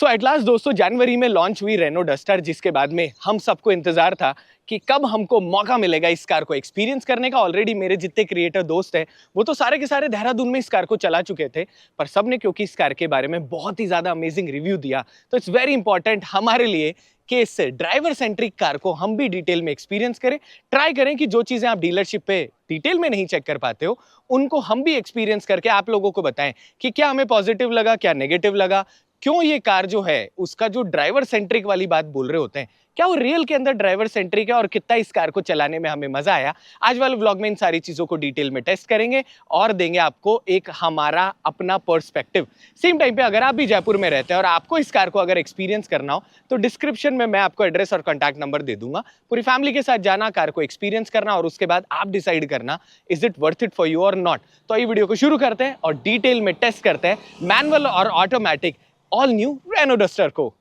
So at last दोस्तों जनवरी में launch हुई रेनो डस्टर, जिसके बाद में हम सबको इंतजार था कि कब हमको मौका मिलेगा इस कार को एक्सपीरियंस करने का। ऑलरेडी मेरे जितने क्रिएटर दोस्त हैं वो तो सारे के सारे देहरादून में इस कार को चला चुके थे, पर सबने क्योंकि इस कार के बारे में बहुत ही ज्यादा अमेजिंग रिव्यू दिया, तो इट्स वेरी इंपॉर्टेंट हमारे लिए कि इस ड्राइवर सेंट्रिक कार को हम भी डिटेल में एक्सपीरियंस करें, ट्राई करें कि जो चीजें आप डीलरशिप पे डिटेल में नहीं चेक कर पाते हो उनको हम भी एक्सपीरियंस करके आप लोगों को बताएं कि क्या हमें पॉजिटिव लगा, क्या नेगेटिव लगा, क्यों ये कार जो है उसका जो ड्राइवर सेंट्रिक वाली बात बोल रहे होते हैं क्या वो रियल के अंदर ड्राइवर सेंट्रिक है और कितना इस कार को चलाने में हमें मजा आया। आज वाले व्लॉग में इन सारी चीजों को डिटेल में टेस्ट करेंगे और देंगे आपको एक हमारा अपना पर्सपेक्टिव। सेम टाइम पे अगर आप भी जयपुर में रहते हैं और आपको इस कार को अगर एक्सपीरियंस करना हो तो डिस्क्रिप्शन में मैं आपको एड्रेस और कॉन्टैक्ट नंबर दे दूंगा। पूरी फैमिली के साथ जाना, कार को एक्सपीरियंस करना और उसके बाद आप डिसाइड करना is it worth it for you और नॉट। तो ये वीडियो को शुरू करते हैं और डिटेल में टेस्ट करते हैं मैनुअल और automatic all new Renault Duster को।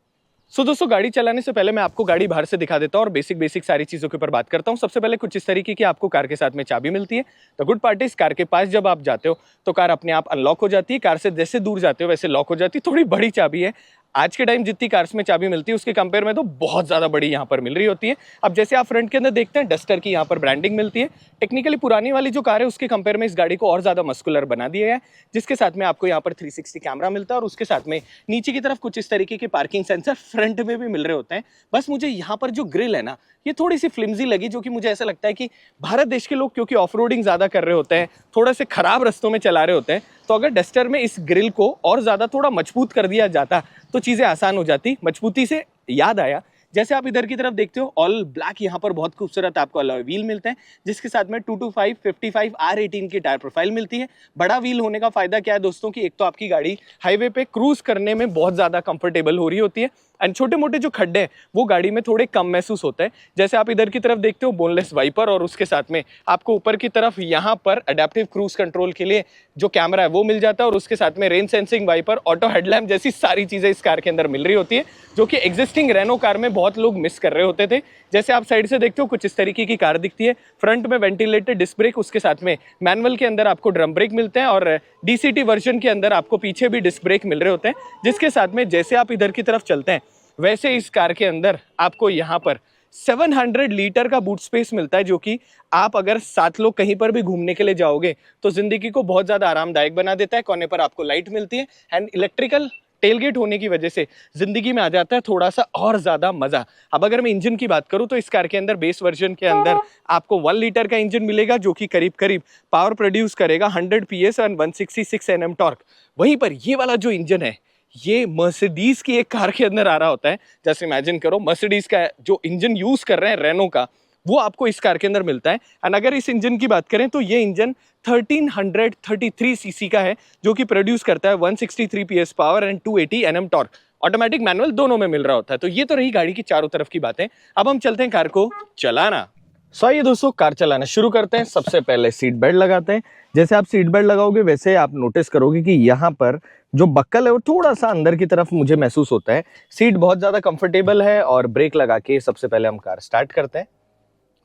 सो दोस्तों गाड़ी चलाने से पहले मैं आपको गाड़ी बाहर से दिखा देता हूँ और बेसिक सारी चीज़ों के ऊपर बात करता हूँ। सबसे पहले कुछ इस तरीके की आपको कार के साथ में चाबी मिलती है। तो गुड पार्ट इस कार के पास जब आप जाते हो तो कार अपने आप अनलॉक हो जाती है। कार से जैसे दूर जाते हो वैसे लॉक हो जाती है। थोड़ी बड़ी चाबी है, आज के टाइम जितनी कार्स में चाबी मिलती है उसके कंपेयर में तो बहुत ज़्यादा बड़ी यहाँ पर मिल रही होती है। अब जैसे आप फ्रंट के अंदर देखते हैं डस्टर की यहाँ पर ब्रांडिंग मिलती है। टेक्निकली पुरानी वाली जो कार है उसके कंपेयर में इस गाड़ी को और ज़्यादा मस्कुलर बना दिया गया है, जिसके साथ में आपको यहाँ पर 360 कैमरा मिलता है और उसके साथ में नीचे की तरफ कुछ इस तरीके के पार्किंग सेंसर फ्रंट में भी मिल रहे होते हैं। बस मुझे यहाँ पर जो ग्रिल है ना ये थोड़ी सी फ्लिम्जी लगी, जो कि मुझे ऐसा लगता है कि भारत देश के लोग क्योंकि ऑफ रोडिंग ज़्यादा कर रहे होते हैं, थोड़ा से खराब रस्तों में चला रहे होते हैं, तो अगर डस्टर में इस ग्रिल को और ज़्यादा थोड़ा मजबूत कर दिया जाता तो चीज़ें आसान हो जाती। मजबूती से याद आया, जैसे आप इधर की तरफ देखते हो ऑल ब्लैक यहाँ पर बहुत खूबसूरत आपको अलॉय व्हील मिलते हैं, जिसके साथ में 225 55 R18 की टायर प्रोफाइल मिलती है। बड़ा व्हील होने का फायदा क्या है दोस्तों कि एक तो आपकी गाड़ी हाईवे पे क्रूज करने में बहुत ज़्यादा कंफर्टेबल हो रही होती है एंड छोटे मोटे जो खड्डे हैं वो गाड़ी में थोड़े कम महसूस होते हैं। जैसे आप इधर की तरफ देखते हो बोनलेस वाइपर और उसके साथ में आपको ऊपर की तरफ यहाँ पर अडेप्टिव क्रूज कंट्रोल के लिए जो कैमरा है वो मिल जाता है और उसके साथ में rain sensing wiper, auto headlamp जैसी सारी चीज़ें इस कार के अंदर मिल रही होती है, जो कि एग्जिस्टिंग रेनो कार में बहुत लोग मिस कर रहे होते थे। जैसे आप साइड से देखते हो कुछ इस तरीके की कार दिखती है। फ्रंट में वेंटिलेटेड डिस्क ब्रेक, उसके साथ में मैनुअल के अंदर आपको ड्रम ब्रेक मिलते हैं और DCT वर्जन के अंदर आपको पीछे भी डिस्क ब्रेक मिल रहे होते हैं, जिसके साथ में जैसे आप इधर की तरफ चलते हैं वैसे इस कार के अंदर आपको यहाँ पर 700 लीटर का बूट स्पेस मिलता है, जो कि आप अगर 7 लोग कहीं पर भी घूमने के लिए जाओगे तो जिंदगी को बहुत ज़्यादा आरामदायक बना देता है। कोने पर आपको लाइट मिलती है एंड इलेक्ट्रिकल टेलगेट होने की वजह से जिंदगी में आ जाता है थोड़ा सा और ज़्यादा मज़ा। अब अगर मैं इंजन की बात करूं तो इस कार के अंदर बेस वर्जन के अंदर आपको 1 लीटर का इंजन मिलेगा, जो कि करीब करीब पावर प्रोड्यूस करेगा 100 PS और 166 Nm टॉर्क। वहीं पर ये वाला जो इंजन है ये मर्सिडीज की एक कार के अंदर आ रहा होता है। जैसे इमेजिन करो मर्सिडीज का जो इंजन यूज कर रहे हैं रेनो का, वो आपको इस कार के अंदर मिलता है। एंड अगर इस इंजन की बात करें तो ये इंजन 1333 सीसी का है, जो कि प्रोड्यूस करता है 163 PS power and 280 Nm torque. Automatic manual दोनों में मिल रहा होता है। तो ये तो रही गाड़ी की चारों तरफ की बातें। अब हम चलते हैं कार को चलाना। सो आइए दोस्तों कार चलाना शुरू करते हैं। सबसे पहले सीट बेल्ट लगाते हैं। जैसे आप सीट बेल्ट लगाओगे वैसे आप नोटिस करोगे कि यहाँ पर जो बक्कल है वो थोड़ा सा अंदर की तरफ मुझे महसूस होता है। सीट बहुत ज़्यादा कंफर्टेबल है और ब्रेक लगा के सबसे पहले हम कार स्टार्ट करते हैं।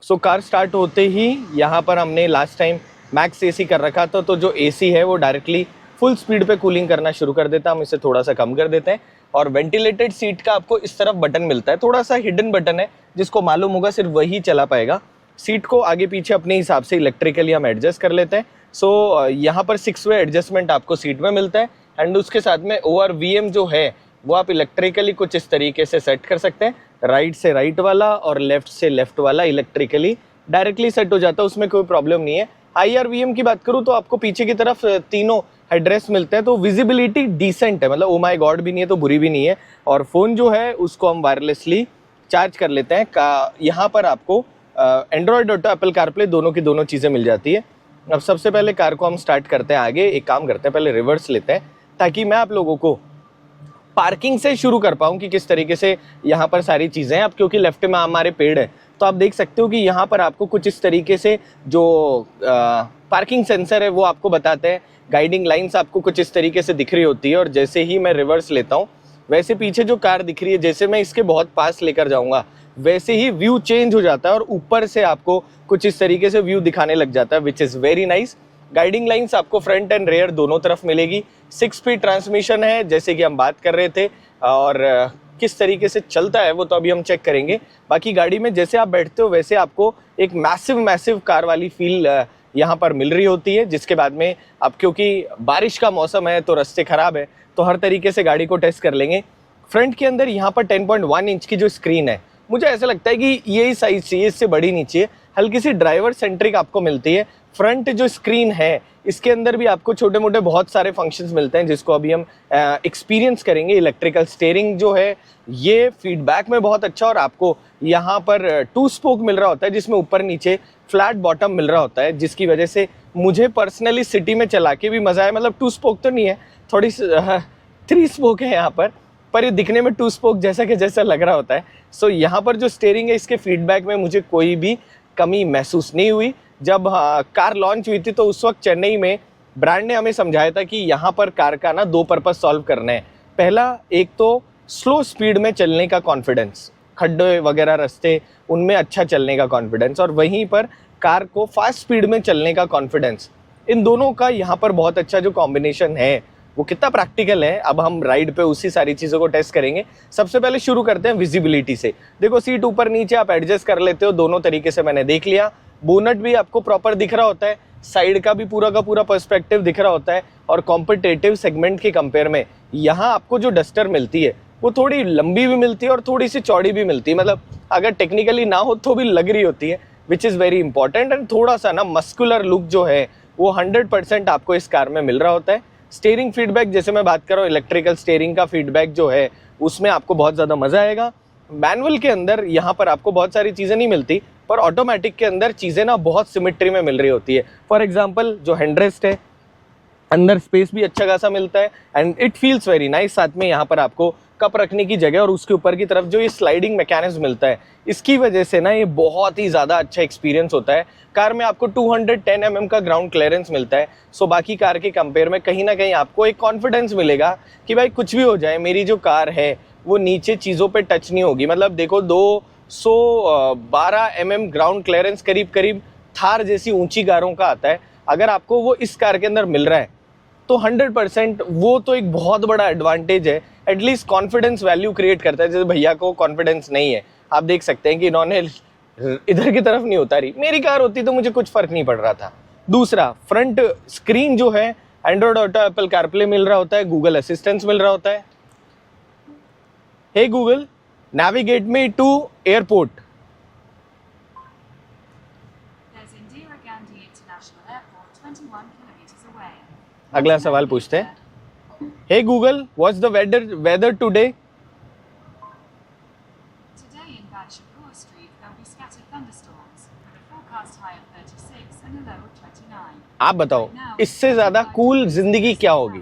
सो कार स्टार्ट होते ही यहाँ पर हमने लास्ट टाइम मैक्स AC कर रखा था, तो जो AC है वो डायरेक्टली फुल स्पीड पे कूलिंग करना शुरू कर देता है। हम इसे थोड़ा सा कम कर देते हैं और वेंटिलेटेड सीट का आपको इस तरफ बटन मिलता है, थोड़ा सा हिडन बटन है जिसको मालूम होगा सिर्फ वही चला पाएगा। सीट को आगे पीछे अपने हिसाब से इलेक्ट्रिकली हम एडजस्ट कर लेते हैं। सो यहाँ पर 6 वे एडजस्टमेंट आपको सीट में मिलता है एंड उसके साथ में ORVM जो है वो आप इलेक्ट्रिकली कुछ इस तरीके से सेट कर सकते हैं। राइट से राइट वाला और लेफ्ट से लेफ्ट वाला इलेक्ट्रिकली डायरेक्टली सेट हो जाता है, उसमें कोई प्रॉब्लम नहीं है। IRVM की बात करूँ तो आपको पीछे की तरफ तीनों हेडरेस्ट मिलते हैं, तो विजिबिलिटी डिसेंट है, मतलब ओ माय गॉड भी नहीं है तो बुरी भी नहीं है। और फ़ोन जो है उसको हम वायरलेसली चार्ज कर लेते हैं। यहाँ पर आपको एंड्रॉयड ऑटो, एप्पल कारप्ले दोनों की दोनों चीज़ें मिल जाती है। अब सबसे पहले कार को हम स्टार्ट करते हैं आगे। एक काम करते हैं पहले रिवर्स लेते हैं ताकि मैं आप लोगों को पार्किंग से शुरू कर पाऊँ कि किस तरीके से यहाँ पर सारी चीज़ें हैं। अब क्योंकि लेफ्ट में हमारे पेड़ है तो आप देख सकते हो कि यहाँ पर आपको कुछ इस तरीके से जो पार्किंग सेंसर है वो आपको बताते हैं। गाइडिंग लाइंस आपको कुछ इस तरीके से दिख रही होती है और जैसे ही मैं रिवर्स लेता हूँ वैसे पीछे जो कार दिख रही है, जैसे मैं इसके बहुत पास लेकर जाऊँगा वैसे ही व्यू चेंज हो जाता है और ऊपर से आपको कुछ इस तरीके से व्यू दिखाने लग जाता है, which is very nice. Guiding lines आपको फ्रंट एंड रेयर दोनों तरफ मिलेगी। 6 स्पीड ट्रांसमिशन है जैसे कि हम बात कर रहे थे, और किस तरीके से चलता है वो तो अभी हम चेक करेंगे। बाकी गाड़ी में जैसे आप बैठते हो वैसे आपको एक मैसिव कार वाली फील यहाँ पर मिल रही होती है। जिसके बाद में अब क्योंकि बारिश का मौसम है तो रास्ते ख़राब है तो हर तरीके से गाड़ी को टेस्ट कर लेंगे। फ्रंट के अंदर यहाँ पर 10.1 इंच की जो स्क्रीन है, मुझे ऐसा लगता है कि यही साइज चाहिए, इससे बड़ी नहीं चाहिए। हल्की सी ड्राइवर सेंट्रिक आपको मिलती है। फ्रंट जो स्क्रीन है इसके अंदर भी आपको छोटे मोटे बहुत सारे फंक्शंस मिलते हैं जिसको अभी हम एक्सपीरियंस करेंगे। इलेक्ट्रिकल स्टीयरिंग जो है ये फीडबैक में बहुत अच्छा, और आपको यहाँ पर 2 स्पोक मिल रहा होता है जिसमें ऊपर नीचे फ्लैट बॉटम मिल रहा होता है, जिसकी वजह से मुझे पर्सनली सिटी में चला के भी मज़ा आया। मतलब 2 स्पोक तो नहीं है, थोड़ी 3 स्पोक है यहाँ पर ये दिखने में 2 स्पोक जैसा कि जैसा लग रहा होता है। सो यहाँ पर जो स्टीयरिंग है इसके फीडबैक में मुझे कोई भी कमी महसूस नहीं हुई। जब कार लॉन्च हुई थी तो उस वक्त चेन्नई में ब्रांड ने हमें समझाया था कि यहाँ पर कार का ना 2 पर्पस सॉल्व करना है। पहला, एक तो स्लो स्पीड में चलने का कॉन्फिडेंस, खड्डे वगैरह रास्ते उनमें अच्छा चलने का कॉन्फिडेंस, और वहीं पर कार को फास्ट स्पीड में चलने का कॉन्फिडेंस। इन दोनों का यहाँ पर बहुत अच्छा जो कॉम्बिनेशन है वो कितना प्रैक्टिकल है, अब हम राइड पे उसी सारी चीज़ों को टेस्ट करेंगे। सबसे पहले शुरू करते हैं विजिबिलिटी से। देखो सीट ऊपर नीचे आप एडजस्ट कर लेते हो, दोनों तरीके से मैंने देख लिया। बोनट भी आपको प्रॉपर दिख रहा होता है, साइड का भी पूरा पर्सपेक्टिव दिख रहा होता है, और कॉम्पिटेटिव सेगमेंट के कंपेयर में यहाँ आपको जो डस्टर मिलती है वो थोड़ी लंबी भी मिलती है और थोड़ी सी चौड़ी भी मिलती है। मतलब अगर टेक्निकली ना हो तो भी लग रही होती है, which is very important. And थोड़ा सा ना मस्कुलर लुक जो है वो 100% आपको इस कार में मिल रहा होता है। स्टीयरिंग फीडबैक जैसे मैं बात कर रहा हूँ, इलेक्ट्रिकल स्टीयरिंग का फीडबैक जो है उसमें आपको बहुत ज़्यादा मज़ा आएगा। मैनुअल के अंदर यहाँ पर आपको बहुत सारी चीज़ें नहीं मिलती, पर ऑटोमेटिक के अंदर चीज़ें ना बहुत सिमेट्री में मिल रही होती है। फॉर एग्जांपल जो हैंडरेस्ट है, अंदर स्पेस भी अच्छा खासा मिलता है and it feels very nice. साथ में यहाँ पर आपको कप रखने की जगह और उसके ऊपर की तरफ जो ये स्लाइडिंग मैकेनिज्म मिलता है, इसकी वजह से ना ये बहुत ही ज़्यादा अच्छा एक्सपीरियंस होता है। कार में आपको 210 mm का ग्राउंड क्लियरेंस मिलता है। सो बाकी कार के कंपेयर में कहीं ना कहीं आपको एक कॉन्फिडेंस मिलेगा कि भाई कुछ भी हो जाए मेरी जो कार है वो नीचे चीज़ों पे टच नहीं होगी। मतलब देखो 212 mm ग्राउंड क्लियरेंस करीब करीब थार जैसी ऊंची कारों का आता है। अगर आपको वो इस कार के अंदर मिल रहा है तो 100% वो तो एक बहुत बड़ा एडवांटेज है। एटलीस्ट कॉन्फिडेंस वैल्यू क्रिएट करता है। जैसे भैया को कॉन्फिडेंस नहीं है, आप देख सकते हैं कि इन्होंने इधर की तरफ नहीं उतारी, मेरी कार होती तो मुझे कुछ फर्क नहीं पड़ रहा था। दूसरा, फ्रंट स्क्रीन जो है एंड्रॉयड ऑटो, एप्पल कारप्ले मिल रहा होता है, गूगल असिस्टेंस मिल रहा होता है। Hey Google, navigate me to airport. अगला सवाल पूछते हैं, hey Google, what's the weather today? आप बताओ इससे ज्यादा कूल जिंदगी क्या होगी?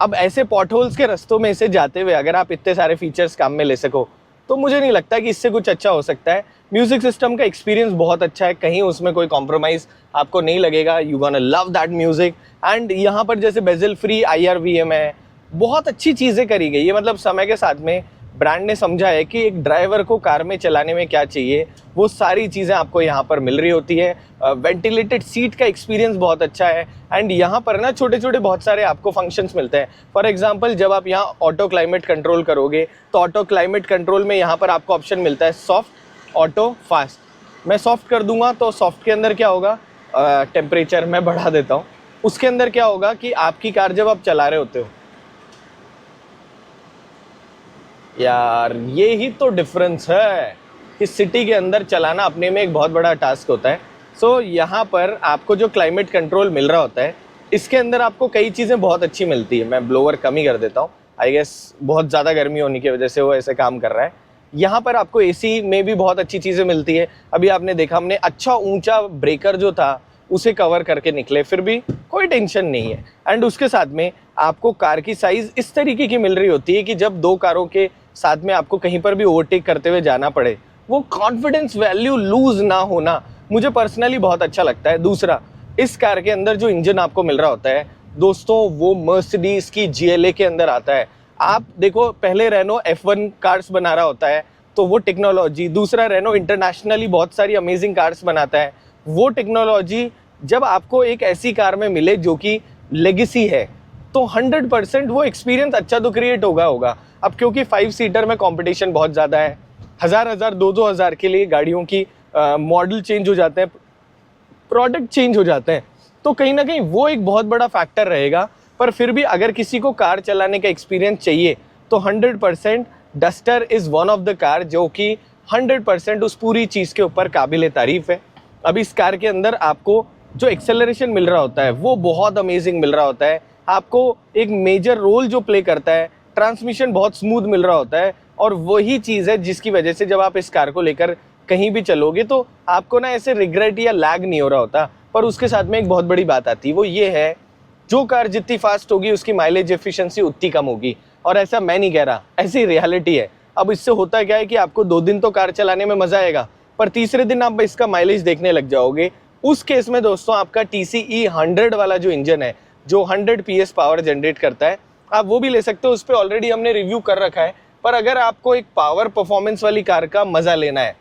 अब ऐसे पॉटहोल्स के रास्तों में से जाते हुए अगर आप इतने सारे फीचर्स काम में ले सको तो मुझे नहीं लगता कि इससे कुछ अच्छा हो सकता है। म्यूजिक सिस्टम का एक्सपीरियंस बहुत अच्छा है, कहीं उसमें कोई कॉम्प्रोमाइज आपको नहीं लगेगा। You gonna love that music. And यहाँ पर जैसे बेजल फ्री IRVM है, बहुत अच्छी चीज़ें करी गई है। मतलब समय के साथ में ब्रांड ने समझा है कि एक ड्राइवर को कार में चलाने में क्या चाहिए, वो सारी चीज़ें आपको यहाँ पर मिल रही होती है। वेंटिलेटेड सीट का एक्सपीरियंस बहुत अच्छा है। एंड यहाँ पर ना छोटे छोटे बहुत सारे आपको फंक्शंस मिलते हैं। फॉर एग्जांपल जब आप यहाँ ऑटो क्लाइमेट कंट्रोल करोगे तो ऑटो क्लाइमेट कंट्रोल में यहाँ पर आपको ऑप्शन मिलता है सॉफ्ट, ऑटो, फास्ट। मैं सॉफ्ट कर दूंगा तो सॉफ्ट के अंदर क्या होगा, टेम्परेचर मैं बढ़ा देता हूँ। उसके अंदर क्या होगा कि आपकी कार जब आप चला रहे होते हो, यार ये ही तो डिफरेंस है कि सिटी के अंदर चलाना अपने में एक बहुत बड़ा टास्क होता है। सो यहाँ पर आपको जो क्लाइमेट कंट्रोल मिल रहा होता है, इसके अंदर आपको कई चीज़ें बहुत अच्छी मिलती है। मैं ब्लोअर कम ही कर देता हूँ, आई गेस बहुत ज़्यादा गर्मी होने की वजह से वो ऐसे काम कर रहा है। यहाँ पर आपको AC में भी बहुत अच्छी चीज़ें मिलती है। अभी आपने देखा हमने अच्छा ऊंचा ब्रेकर जो था उसे कवर करके निकले, फिर भी कोई टेंशन नहीं है। एंड उसके साथ में आपको कार की साइज़ इस तरीके की मिल रही होती है कि जब दो कारों के साथ में आपको कहीं पर भी ओवरटेक करते हुए जाना पड़े, वो कॉन्फिडेंस वैल्यू लूज ना होना मुझे पर्सनली बहुत अच्छा लगता है। दूसरा, इस कार के अंदर जो इंजन आपको मिल रहा होता है दोस्तों, वो मर्सिडीज की GLA के अंदर आता है। आप देखो पहले रेनो F1 कार्स बना रहा होता है तो वो टेक्नोलॉजी, दूसरा रेनो इंटरनेशनली बहुत सारी अमेजिंग कार्स बनाता है, वो टेक्नोलॉजी जब आपको एक ऐसी कार में मिले जो कि लेगेसी है, तो 100% वो एक्सपीरियंस अच्छा तो क्रिएट होगा। अब क्योंकि 5 सीटर में कंपटीशन बहुत ज़्यादा है, 1000 2-2 हज़ार के लिए गाड़ियों की मॉडल चेंज हो जाते हैं, प्रोडक्ट चेंज हो जाते हैं, तो कहीं ना कहीं वो एक बहुत बड़ा फैक्टर रहेगा। पर फिर भी अगर किसी को कार चलाने का एक्सपीरियंस चाहिए तो 100% duster is one of the car जो कि 100% उस पूरी चीज़ के ऊपर काबिल तारीफ़ है। अब इस कार के अंदर आपको जो एक्सेलरेशन मिल रहा होता है वो बहुत अमेजिंग मिल रहा होता है, आपको एक मेजर रोल जो प्ले करता है, ट्रांसमिशन बहुत स्मूथ मिल रहा होता है, और वही चीज़ है जिसकी वजह से जब आप इस कार को लेकर कहीं भी चलोगे तो आपको ना ऐसे रिग्रेट या लैग नहीं हो रहा होता। पर उसके साथ में एक बहुत बड़ी बात आती है, वो ये है जो कार जितनी फास्ट होगी उसकी माइलेज एफिशिएंसी उतनी कम होगी। और ऐसा मैं नहीं कह रहा, ऐसी रियलिटी है। अब इससे होता क्या है कि आपको 2 दिन तो कार चलाने में मज़ा आएगा, पर तीसरे दिन आप इसका माइलेज देखने लग जाओगे। उस केस में दोस्तों आपका TCE 100 वाला जो इंजन है, जो 100 PS पावर जनरेट करता है, आप वो भी ले सकते हो। उस पर ऑलरेडी हमने रिव्यू कर रखा है। पर अगर आपको एक पावर परफॉर्मेंस वाली कार का मज़ा लेना है,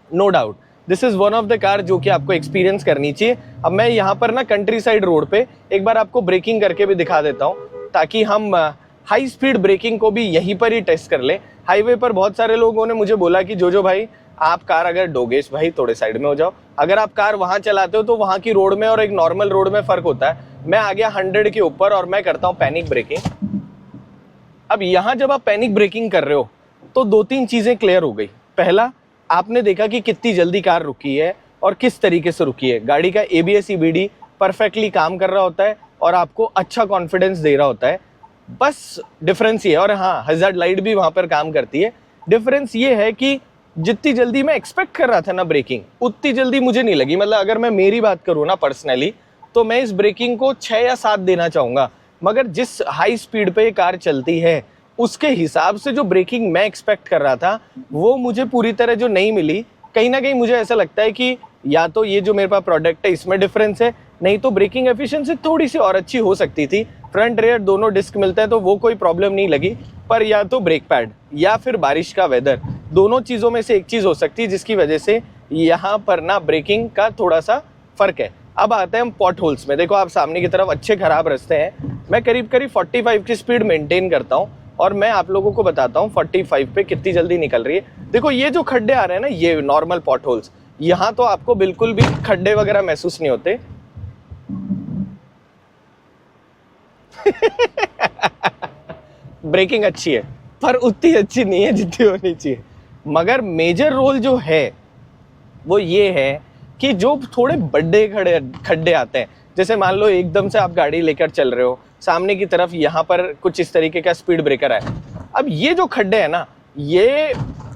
no doubt this is one of the car जो कि आपको एक्सपीरियंस करनी चाहिए। अब मैं यहाँ पर ना कंट्री साइड रोड पे एक बार आपको ब्रेकिंग करके भी दिखा देता हूँ, ताकि हम हाई स्पीड ब्रेकिंग को भी यहीं पर ही टेस्ट कर ले। हाईवे पर बहुत सारे लोगों ने मुझे बोला कि जो भाई आप कार अगर डोगेश भाई थोड़े साइड में हो जाओ, अगर आप कार वहाँ चलाते हो तो वहाँ की रोड में और एक नॉर्मल रोड में फ़र्क होता है। मैं आ गया 100 के ऊपर और मैं करता हूँ पैनिक ब्रेकिंग। अब यहाँ जब आप पैनिक ब्रेकिंग कर रहे हो तो 2-3 चीज़ें क्लियर हो गई। पहला, आपने देखा कि कितनी जल्दी कार रुकी है और किस तरीके से रुकी है। गाड़ी का ABS EBD परफेक्टली काम कर रहा होता है और आपको अच्छा कॉन्फिडेंस दे रहा होता है। बस डिफरेंस ये है, और हाँ हज़ार्ड लाइट भी वहाँ पर काम करती है। डिफरेंस ये है कि जितनी जल्दी मैं एक्सपेक्ट कर रहा था ना ब्रेकिंग, उतनी जल्दी मुझे नहीं लगी। मतलब अगर मैं मेरी बात करूँ ना पर्सनली, तो मैं इस ब्रेकिंग को 6 या 7 देना चाहूँगा। मगर जिस हाई स्पीड पे ये कार चलती है उसके हिसाब से जो ब्रेकिंग मैं एक्सपेक्ट कर रहा था वो मुझे पूरी तरह जो नहीं मिली। कहीं ना कहीं मुझे ऐसा लगता है कि या तो ये जो मेरे पास प्रोडक्ट है इसमें डिफरेंस है, नहीं तो ब्रेकिंग एफिशिएंसी थोड़ी सी और अच्छी हो सकती थी। फ्रंट रेयर दोनों डिस्क मिलते हैं तो वो कोई प्रॉब्लम नहीं लगी। पर या तो ब्रेक पैड या फिर बारिश का वेदर, दोनों चीज़ों में से एक चीज़ हो सकती है जिसकी वजह से यहाँ पर ना ब्रेकिंग का थोड़ा सा फ़र्क है। अब आते हैं हम पॉट होल्स में। देखो आप सामने की तरफ अच्छे खराब रास्ते हैं, मैं करीब 45 की स्पीड मेंटेन करता हूँ और मैं आप लोगों को बताता हूँ 45 पे कितनी जल्दी निकल रही है। देखो ये जो खड्डे आ रहे हैं ना, ये नॉर्मल पॉट होल्स, यहाँ तो आपको बिल्कुल भी खड्डे वगैरह महसूस नहीं होते। ब्रेकिंग अच्छी है पर उतनी अच्छी नहीं है जितनी होनी चाहिए। मगर मेजर रोल जो है वो ये है कि जो थोड़े बड़े खड्डे आते हैं, जैसे मान लो एकदम से आप गाड़ी लेकर चल रहे हो, सामने की तरफ यहाँ पर कुछ इस तरीके का स्पीड ब्रेकर है। अब ये जो खड्डे हैं ना, ये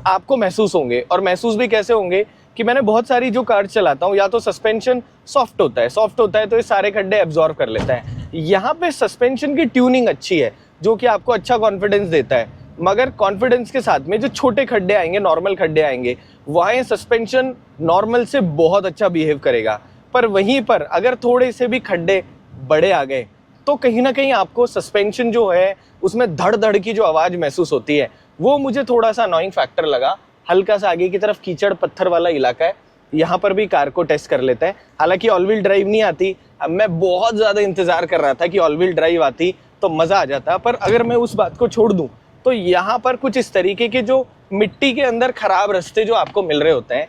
आपको महसूस होंगे। और महसूस भी कैसे होंगे कि मैंने बहुत सारी जो कार चलाता हूँ, या तो सस्पेंशन सॉफ्ट होता है तो ये सारे खड्डे एब्जॉर्ब कर लेता है। यहाँ पे सस्पेंशन की ट्यूनिंग अच्छी है जो कि आपको अच्छा कॉन्फिडेंस देता है। मगर कॉन्फिडेंस के साथ में जो छोटे खड्डे आएंगे, नॉर्मल खड्डे आएंगे, वहाँ ये सस्पेंशन नॉर्मल से बहुत अच्छा बिहेव करेगा। पर वहीं पर अगर थोड़े से भी खड्डे बड़े आ गए तो कहीं ना कहीं आपको सस्पेंशन जो है उसमें धड़ धड़ की जो आवाज़ महसूस होती है, वो मुझे थोड़ा सा अनोइंग फैक्टर लगा। हल्का सा आगे की तरफ कीचड़ पत्थर वाला इलाका है, यहाँ पर भी कार को टेस्ट कर लेते हैं। हालांकि ऑल व्हील ड्राइव नहीं आती, अब मैं बहुत ज़्यादा इंतज़ार कर रहा था कि ऑल व्हील ड्राइव आती तो मज़ा आ जाता। पर अगर मैं उस बात को छोड़ दूँ तो यहाँ पर कुछ इस तरीके के जो मिट्टी के अंदर ख़राब रास्ते जो आपको मिल रहे होते हैं,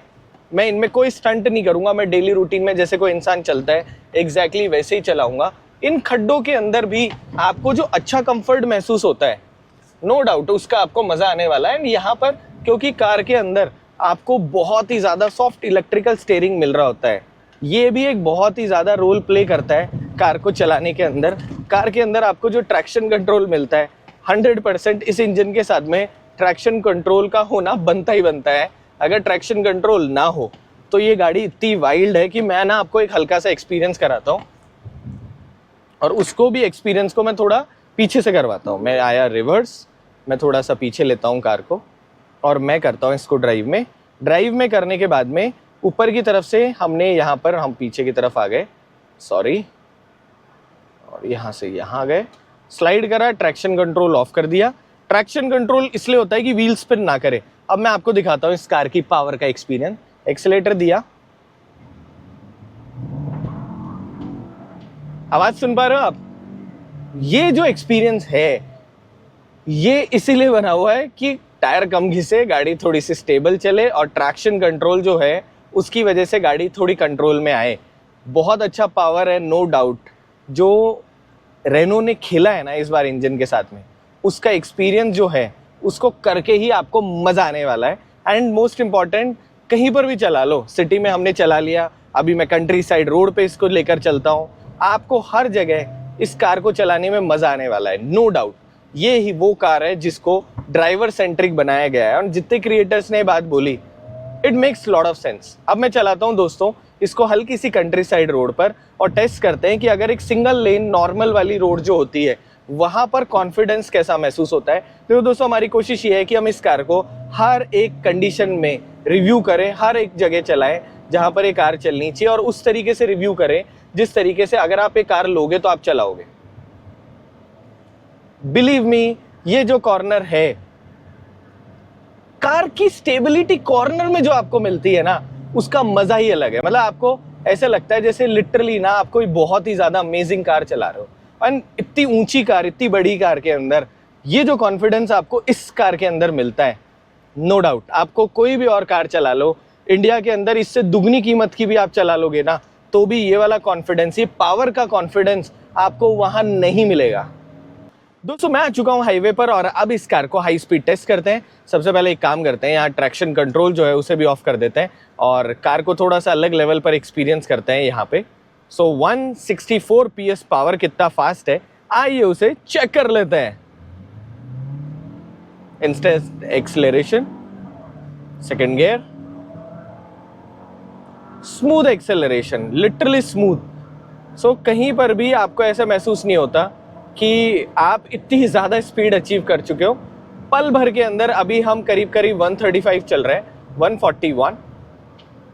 मैं इनमें कोई स्टंट नहीं करूँगा। मैं डेली रूटीन में जैसे कोई इंसान चलता है एग्जैक्टली वैसे ही चलाऊँगा। इन खड्डों के अंदर भी आपको जो अच्छा कंफर्ट महसूस होता है, नो डाउट उसका आपको मज़ा आने वाला है। यहाँ पर क्योंकि कार के अंदर आपको बहुत ही ज़्यादा सॉफ्ट इलेक्ट्रिकल स्टीयरिंग मिल रहा होता है, ये भी एक बहुत ही ज़्यादा रोल प्ले करता है कार को चलाने के अंदर। कार के अंदर आपको जो ट्रैक्शन कंट्रोल मिलता है, 100% इस इंजन के साथ में ट्रैक्शन कंट्रोल का होना बनता ही बनता है। अगर ट्रैक्शन कंट्रोल ना हो तो ये गाड़ी इतनी वाइल्ड है कि मैं ना आपको एक हल्का सा एक्सपीरियंस कराता हूँ, और उसको भी एक्सपीरियंस को मैं थोड़ा पीछे से करवाता हूँ। मैं आया रिवर्स, मैं थोड़ा सा पीछे लेता हूँ कार को और मैं करता हूँ इसको ड्राइव में करने के बाद में ऊपर की तरफ से हमने यहाँ पर हम पीछे की तरफ आ गए, सॉरी, और यहाँ से यहाँ आ गए, स्लाइड करा, ट्रैक्शन कंट्रोल ऑफ कर दिया। ट्रैक्शन कंट्रोल इसलिए होता है कि व्हील स्पिन ना करे। अब मैं आपको दिखाता हूँ इस कार की पावर का एक्सपीरियंस। एक्सीलेटर दिया, आवाज सुन पा रहे हो आप? ये जो एक्सपीरियंस है ये इसीलिए बना हुआ है कि टायर कम घिसे, गाड़ी थोड़ी सी स्टेबल चले और ट्रैक्शन कंट्रोल जो है उसकी वजह से गाड़ी थोड़ी कंट्रोल में आए। बहुत अच्छा पावर है, नो डाउट। जो रेनो ने खेला है ना इस बार इंजन के साथ में, उसका एक्सपीरियंस जो है उसको करके ही आपको मज़ा आने वाला है। एंड मोस्ट इम्पॉर्टेंट, कहीं पर भी चला लो, सिटी में हमने चला लिया, अभी मैं कंट्री साइड रोड पे इसको लेकर चलता हूँ, आपको हर जगह इस कार को चलाने में मज़ा आने वाला है, नो डाउट। ये ही वो कार है जिसको ड्राइवर सेंट्रिक बनाया गया है और जितने क्रिएटर्स ने बात बोली, it makes lot of sense. अब मैं चलाता हूँ दोस्तों इसको हल्की सी कंट्री साइड रोड पर और टेस्ट करते हैं कि अगर एक सिंगल लेन नॉर्मल वाली रोड जो होती है वहाँ पर कॉन्फिडेंस कैसा महसूस होता है। तो दोस्तों हमारी कोशिश ये है कि हम इस कार को हर एक कंडीशन में रिव्यू करें, हर एक जगह चलाएं जहाँ पर ये कार चलनी चाहिए और उस तरीके से रिव्यू करें जिस तरीके से अगर आप ये कार लोगे तो आप चलाओगे। बिलीव मी, ये जो कॉर्नर है, कार की स्टेबिलिटी कॉर्नर में जो आपको मिलती है ना, उसका मजा ही अलग है। मतलब आपको ऐसे लगता है जैसे लिटरली ना आप कोई बहुत ही ज्यादा अमेजिंग कार चला रहे हो। एंड इतनी ऊंची कार, इतनी बड़ी कार के अंदर ये जो कॉन्फिडेंस आपको इस कार के अंदर मिलता है, नो डाउट आपको कोई भी और कार चला लो इंडिया के अंदर, इससे दुगनी कीमत की भी आप चला लोगे ना, तो भी ये वाला कॉन्फिडेंस, ये पावर का कॉन्फिडेंस आपको वहां नहीं मिलेगा। दोस्तों मैं आ चुका हूँ हाईवे पर और अब इस कार को हाई स्पीड टेस्ट करते हैं। सबसे पहले एक काम करते हैं, यहाँ ट्रैक्शन कंट्रोल जो है उसे भी ऑफ कर देते हैं और कार को थोड़ा सा अलग लेवल पर एक्सपीरियंस करते हैं यहाँ पे। सो 164 PS पावर कितना फास्ट है, आइए उसे चेक कर लेते हैं। Instant acceleration, second gear, smooth acceleration, literally smooth. So कहीं पर भी आपको ऐसा महसूस नहीं होता कि आप इतनी ज़्यादा स्पीड अचीव कर चुके हो। पल भर के अंदर अभी हम करीब करीब 135 चल रहे हैं,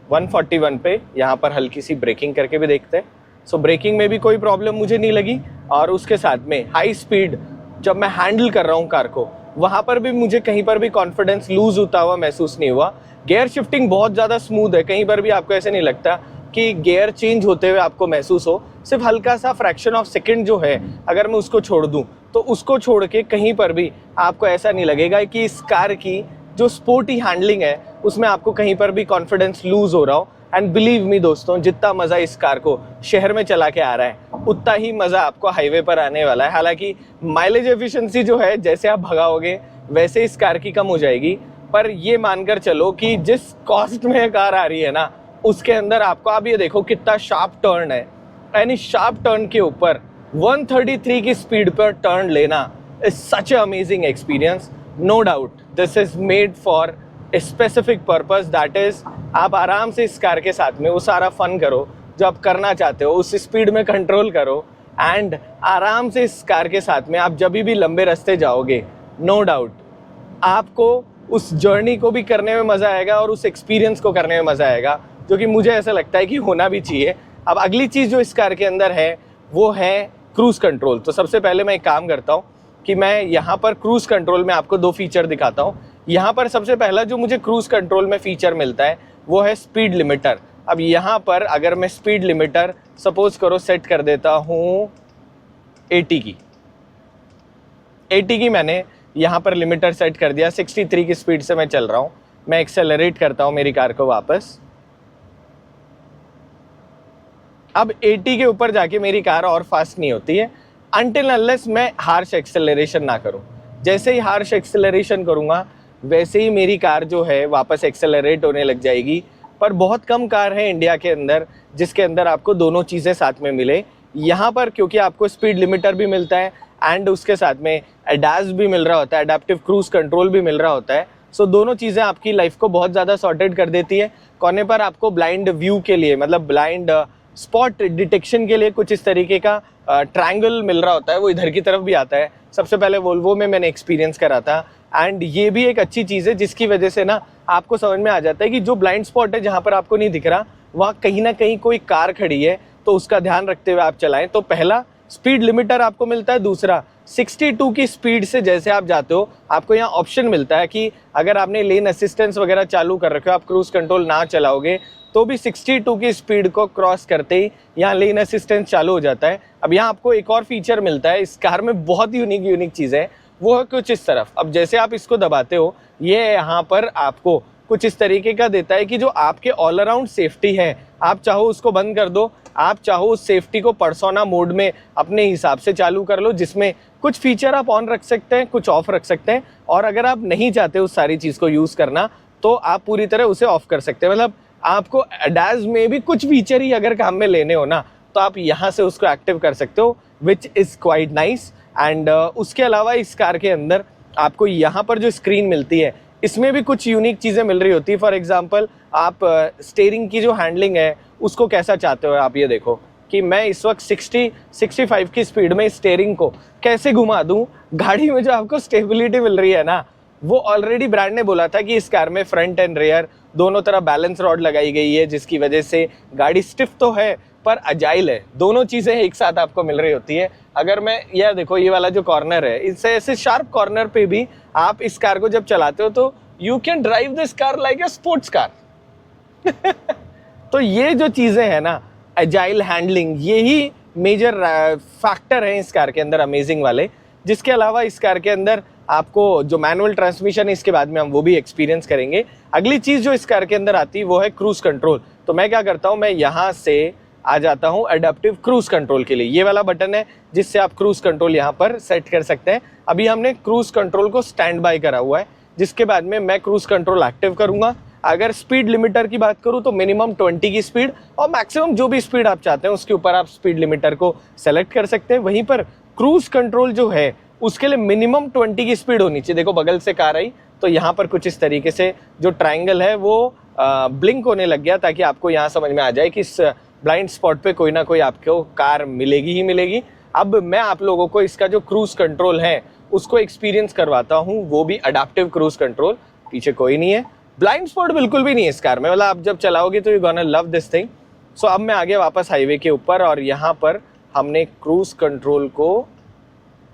141 पे यहाँ पर हल्की सी ब्रेकिंग करके भी देखते हैं। सो ब्रेकिंग में भी कोई प्रॉब्लम मुझे नहीं लगी और उसके साथ में हाई स्पीड जब मैं हैंडल कर रहा हूँ कार को, वहाँ पर भी मुझे कहीं पर भी कॉन्फिडेंस लूज होता हुआ महसूस नहीं हुआ। गियर शिफ्टिंग बहुत ज़्यादा स्मूथ है, कहीं पर भी आपको ऐसे नहीं लगता कि गियर चेंज होते हुए आपको महसूस हो। सिर्फ हल्का सा फ्रैक्शन ऑफ सेकंड जो है, अगर मैं उसको छोड़ दूं तो उसको छोड़ के कहीं पर भी आपको ऐसा नहीं लगेगा कि इस कार की जो स्पोर्टी हैंडलिंग है उसमें आपको कहीं पर भी कॉन्फिडेंस लूज हो रहा हो। एंड बिलीव मी दोस्तों, जितना मज़ा इस कार को शहर में चला के आ रहा है उतना ही मज़ा आपको हाईवे पर आने वाला है। हालांकि माइलेज एफिशिएंसी जो है जैसे आप भगाओगे वैसे इस कार की कम हो जाएगी, पर ये मानकर चलो कि जिस कॉस्ट में कार आ रही है ना उसके अंदर आपको, आप ये देखो कितना शार्प टर्न है, यानी शार्प टर्न के ऊपर 133 की स्पीड पर टर्न लेना is such a amazing experience. No doubt this is made for a specific purpose, that is आप आराम से इस कार के साथ में वो सारा फन करो जो आप करना चाहते हो, उस स्पीड में कंट्रोल करो एंड आराम से इस कार के साथ में आप जब भी लंबे रास्ते जाओगे, नो डाउट आपको उस जर्नी को भी करने में मज़ा आएगा और उस एक्सपीरियंस को करने में मज़ा आएगा, जो कि मुझे ऐसा लगता है कि होना भी चाहिए। अब अगली चीज़ जो इस कार के अंदर है वो है क्रूज़ कंट्रोल। तो सबसे पहले मैं एक काम करता हूँ कि मैं यहाँ पर क्रूज़ कंट्रोल में आपको दो फीचर दिखाता हूँ। यहाँ पर सबसे पहला जो मुझे क्रूज़ कंट्रोल में फीचर मिलता है वो है स्पीड लिमिटर। अब यहाँ पर अगर मैं स्पीड लिमिटर सपोज करो सेट कर देता हूँ 80 की मैंने यहाँ पर लिमिटर सेट कर दिया, 63 की स्पीड से मैं चल रहा हूँ। मैं एक्सेलरेट करता हूँ मेरी कार को वापस। अब 80 के ऊपर जाके मेरी कार और फास्ट नहीं होती है अनटिल अनलेस मैं हार्श एक्सेलरेशन ना करूं। जैसे ही हार्श एक्सेलरेशन करूंगा वैसे ही मेरी कार जो है वापस एक्सेलरेट होने लग जाएगी। पर बहुत कम कार है इंडिया के अंदर जिसके अंदर आपको दोनों चीज़ें साथ में मिले। यहाँ पर क्योंकि आपको स्पीड लिमिटर भी मिलता है एंड उसके साथ में एडास भी मिल रहा होता है, एडेप्टिव क्रूज कंट्रोल भी मिल रहा होता है। सो दोनों चीज़ें आपकी लाइफ को बहुत ज़्यादा सॉर्टेड कर देती है। कोने पर आपको ब्लाइंड व्यू के लिए, मतलब ब्लाइंड स्पॉट डिटेक्शन के लिए कुछ इस तरीके का ट्रायंगल मिल रहा होता है, वो इधर की तरफ भी आता है। सबसे पहले वोल्वो में मैंने एक्सपीरियंस करा था एंड ये भी एक अच्छी चीज़ है जिसकी वजह से ना आपको समझ में आ जाता है कि जो ब्लाइंड स्पॉट है जहाँ पर आपको नहीं दिख रहा वहाँ कहीं ना कहीं कोई कार खड़ी है, तो उसका ध्यान रखते हुए आप चलाएं। तो पहला स्पीड लिमिटर आपको मिलता है। दूसरा 62 की स्पीड से जैसे आप जाते हो आपको यहाँ ऑप्शन मिलता है कि अगर आपने लेन असिस्टेंस वगैरह चालू कर रखे हो, आप क्रूज कंट्रोल ना चलाओगे तो भी 62 की स्पीड को क्रॉस करते ही यहाँ लेन असिस्टेंस चालू हो जाता है। अब यहाँ आपको एक और फीचर मिलता है इस कार में, बहुत यूनिक चीज़ है, वो है कुछ इस तरफ। अब जैसे आप इसको दबाते हो, ये यहाँ पर आपको कुछ इस तरीके का देता है कि जो आपके ऑल अराउंड सेफ्टी है, आप चाहो उसको बंद कर दो, आप चाहो उस सेफ्टी को पर्सोना मोड में अपने हिसाब से चालू कर लो, जिसमें कुछ फीचर आप ऑन रख सकते हैं, कुछ ऑफ रख सकते हैं, और अगर आप नहीं चाहते उस सारी चीज़ को यूज़ करना तो आप पूरी तरह उसे ऑफ कर सकते हैं। मतलब आपको अडाज में भी कुछ फीचर ही अगर काम में लेने हो ना, तो आप यहाँ से उसको एक्टिव कर सकते हो, which is quite nice. And उसके अलावा इस कार के अंदर आपको यहाँ पर जो स्क्रीन मिलती है, इसमें भी कुछ यूनिक चीज़ें मिल रही होती है। फॉर एग्जांपल आप स्टीयरिंग की जो हैंडलिंग है उसको कैसा चाहते हो, आप ये देखो कि मैं इस वक्त 60-65 की स्पीड में स्टीयरिंग को कैसे घुमा दूं। गाड़ी में जो आपको स्टेबिलिटी मिल रही है ना, वो ऑलरेडी ब्रांड ने बोला था कि इस कार में फ्रंट एंड रियर दोनों तरफ बैलेंस रॉड लगाई गई है, जिसकी वजह से गाड़ी स्टिफ तो है पर अजाइल है। दोनों चीज़ें एक साथ आपको मिल रही होती है। अगर मैं यह देखो, ये वाला जो कॉर्नर है, इससे ऐसे शार्प कॉर्नर पे भी आप इस कार को जब चलाते हो तो you can drive this car like a sports car. तो ये जो चीज़ें हैं ना, एजाइल हैंडलिंग, यही मेजर फैक्टर है इस कार के अंदर अमेजिंग वाले। जिसके अलावा इस कार के अंदर आपको जो मैनुअल ट्रांसमिशन है, इसके बाद में हम वो भी एक्सपीरियंस करेंगे। अगली चीज़ जो इस कार के अंदर आती है वो है क्रूज कंट्रोल। तो मैं क्या करता हूँ, मैं यहाँ से आ जाता हूँ एडेप्टिव क्रूज कंट्रोल के लिए। ये वाला बटन है जिससे आप क्रूज कंट्रोल यहाँ पर सेट कर सकते हैं। अभी हमने क्रूज कंट्रोल को स्टैंड बाय करा हुआ है, जिसके बाद में मैं क्रूज कंट्रोल एक्टिव करूँगा। अगर स्पीड लिमिटर की बात करूँ तो मिनिमम 20 की स्पीड और मैक्सिमम जो भी स्पीड आप चाहते हैं उसके ऊपर आप स्पीड लिमिटर को सेलेक्ट कर सकते हैं। वहीं पर क्रूज कंट्रोल जो है उसके लिए मिनिमम 20 की स्पीड होनी चाहिए। देखो बगल से कार आई तो यहाँ पर कुछ इस तरीके से जो ट्राइंगल है वो ब्लिंक होने लग गया, ताकि आपको यहाँ समझ में आ जाए कि इस ब्लाइंड स्पॉट पे कोई ना कोई आपको कार मिलेगी ही मिलेगी। अब मैं आप लोगों को इसका जो क्रूज कंट्रोल है उसको एक्सपीरियंस करवाता हूँ, वो भी अडैप्टिव क्रूज कंट्रोल। पीछे कोई नहीं है, ब्लाइंड स्पॉट बिल्कुल भी नहीं है इस कार में, मतलब आप जब चलाओगे तो you gonna love this thing. So अब मैं आगे वापस हाईवे के ऊपर, और यहाँ पर हमने क्रूज कंट्रोल को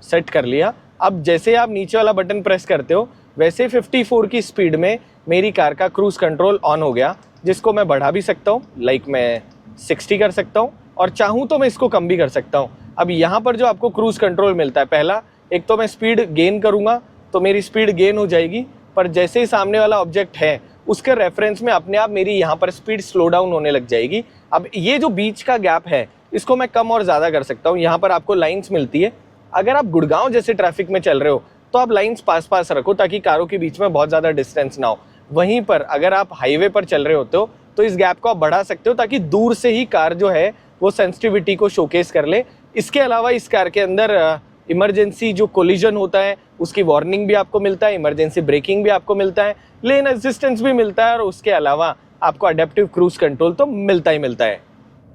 सेट कर लिया। अब जैसे आप नीचे वाला बटन प्रेस करते हो, वैसे 54 की स्पीड में मेरी कार का क्रूज कंट्रोल ऑन हो गया, जिसको मैं बढ़ा भी सकता हूँ, लाइक मैं 60 कर सकता हूँ, और चाहूँ तो मैं इसको कम भी कर सकता हूँ। अब यहाँ पर जो आपको क्रूज कंट्रोल मिलता है, पहला एक तो मैं स्पीड गेन करूँगा तो मेरी स्पीड गेन हो जाएगी, पर जैसे ही सामने वाला ऑब्जेक्ट है उसके रेफरेंस में अपने आप मेरी यहाँ पर स्पीड स्लो डाउन होने लग जाएगी। अब ये जो बीच का गैप है इसको मैं कम और ज़्यादा कर सकता हूँ। यहाँ पर आपको लाइन्स मिलती है। अगर आप गुड़गांव जैसे ट्रैफिक में चल रहे हो तो आप लाइन्स पास पास रखो, ताकि कारों के बीच में बहुत ज़्यादा डिस्टेंस ना हो। वहीं पर अगर आप हाईवे पर चल रहे होते हो तो इस गैप को आप बढ़ा सकते हो, ताकि दूर से ही कार जो है वो सेंसिटिविटी को शोकेस कर ले। इसके अलावा इस कार के अंदर इमरजेंसी जो कोलिजन होता है उसकी वार्निंग भी आपको मिलता है, इमरजेंसी ब्रेकिंग भी आपको मिलता है, लेन असिस्टेंस भी मिलता है, और उसके अलावा आपको अडेप्टिव क्रूज कंट्रोल तो मिलता ही मिलता है।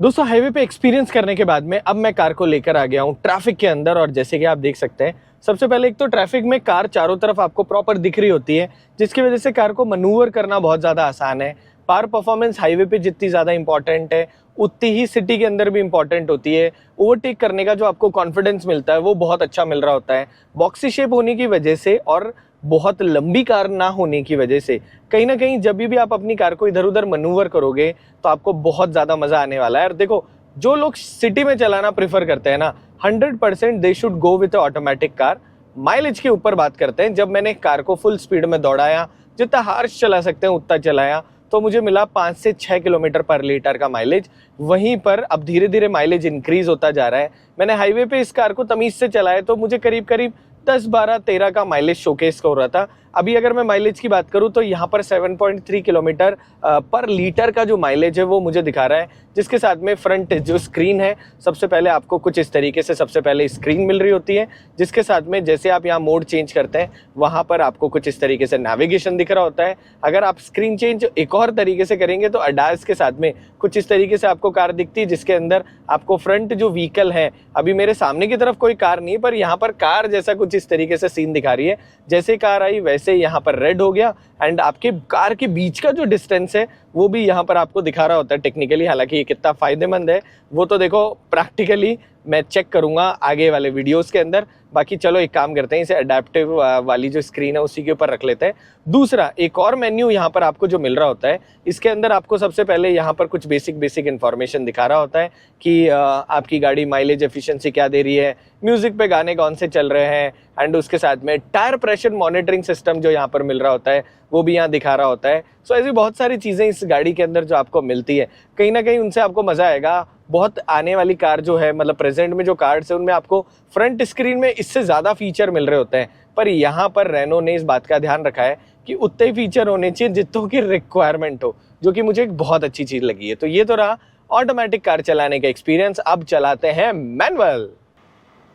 दोस्तों हाईवे पे एक्सपीरियंस करने के बाद में अब मैं कार को लेकर आ गया हूँ ट्रैफिक के अंदर, और जैसे कि आप देख सकते हैं, सबसे पहले एक तो ट्रैफिक में कार चारों तरफ आपको प्रॉपर दिख रही होती है, जिसकी वजह से कार को मनूवर करना बहुत ज़्यादा आसान है। पावर परफॉर्मेंस हाईवे पे जितनी ज़्यादा इंपॉर्टेंट है उतनी ही सिटी के अंदर भी इंपॉर्टेंट होती है। ओवरटेक करने का जो आपको कॉन्फिडेंस मिलता है वो बहुत अच्छा मिल रहा होता है। बॉक्सी शेप होने की वजह से और बहुत लंबी कार ना होने की वजह से कहीं ना कहीं जब भी आप अपनी कार को इधर उधर मनूवर करोगे तो आपको बहुत ज़्यादा मज़ा आने वाला है। और देखो, जो लोग सिटी में चलाना प्रेफर करते हैं ना, 100% they should go with automatic car. Mileage के ऊपर बात करते हैं, जब मैंने कार को फुल स्पीड में दौड़ाया, जितना हार्श चला सकते हैं उतना चलाया, तो मुझे मिला 5 से 6 किलोमीटर पर लीटर का माइलेज। वहीं पर अब धीरे धीरे माइलेज इंक्रीज होता जा रहा है। मैंने हाईवे पे इस कार को तमीज़ से चलाया तो मुझे करीब करीब 10, 12, 13 का माइलेज शोकेस हो रहा था। अभी अगर मैं माइलेज की बात करूं तो यहाँ पर 7.3 किलोमीटर पर लीटर का जो माइलेज है वो मुझे दिखा रहा है, जिसके साथ में फ्रंट जो स्क्रीन है, सबसे पहले आपको कुछ इस तरीके से सबसे पहले स्क्रीन मिल रही होती है, जिसके साथ में जैसे आप यहाँ मोड चेंज करते हैं वहाँ पर आपको कुछ इस तरीके से नेविगेशन दिख रहा होता है। अगर आप स्क्रीन चेंज एक और तरीके से करेंगे तो अडास के साथ में कुछ इस तरीके से आपको कार दिखती है, जिसके अंदर आपको फ्रंट जो व्हीकल है, अभी मेरे सामने की तरफ कोई कार नहीं है पर यहाँ पर कार जैसा कुछ इस तरीके से सीन दिखा रही है। जैसे कार आई वैसे यहाँ पर रेड हो गया एंड आपके कार के बीच का जो डिस्टेंस है वो भी यहाँ पर आपको दिखा रहा होता है टेक्निकली। हालांकि ये कितना फ़ायदेमंद है वो तो देखो प्रैक्टिकली मैं चेक करूँगा आगे वाले वीडियोस के अंदर। बाकी चलो एक काम करते हैं, इसे अडेप्टिव वाली जो स्क्रीन है उसी के ऊपर रख लेते हैं। दूसरा एक और मेन्यू यहाँ पर आपको जो मिल रहा होता है, इसके अंदर आपको सबसे पहले यहाँ पर कुछ बेसिक इन्फॉर्मेशन दिखा रहा होता है कि आपकी गाड़ी माइलेज एफिशिएंसी क्या दे रही है, म्यूजिक पे गाने कौन से चल रहे हैं, एंड उसके साथ में टायर प्रेशर मॉनिटरिंग सिस्टम जो यहाँ पर मिल रहा होता है वो भी यहाँ दिखा रहा होता है। सो ऐसी बहुत सारी चीज़ें इस गाड़ी के अंदर जो आपको मिलती है, कहीं ना कहीं उनसे आपको मज़ा आएगा। बहुत आने वाली कार जो है, मतलब प्रेजेंट में जो कार्स है उनमें आपको फ्रंट स्क्रीन में इससे ज़्यादा फीचर मिल रहे होते हैं, पर यहाँ पर रेनो ने इस बात का ध्यान रखा है कि उतने ही फीचर होने चाहिए जितनों की रिक्वायरमेंट हो, जो कि मुझे एक बहुत अच्छी चीज़ लगी है। तो ये तो रहा ऑटोमेटिक कार चलाने का एक्सपीरियंस। अब चलाते हैं मैनुअल।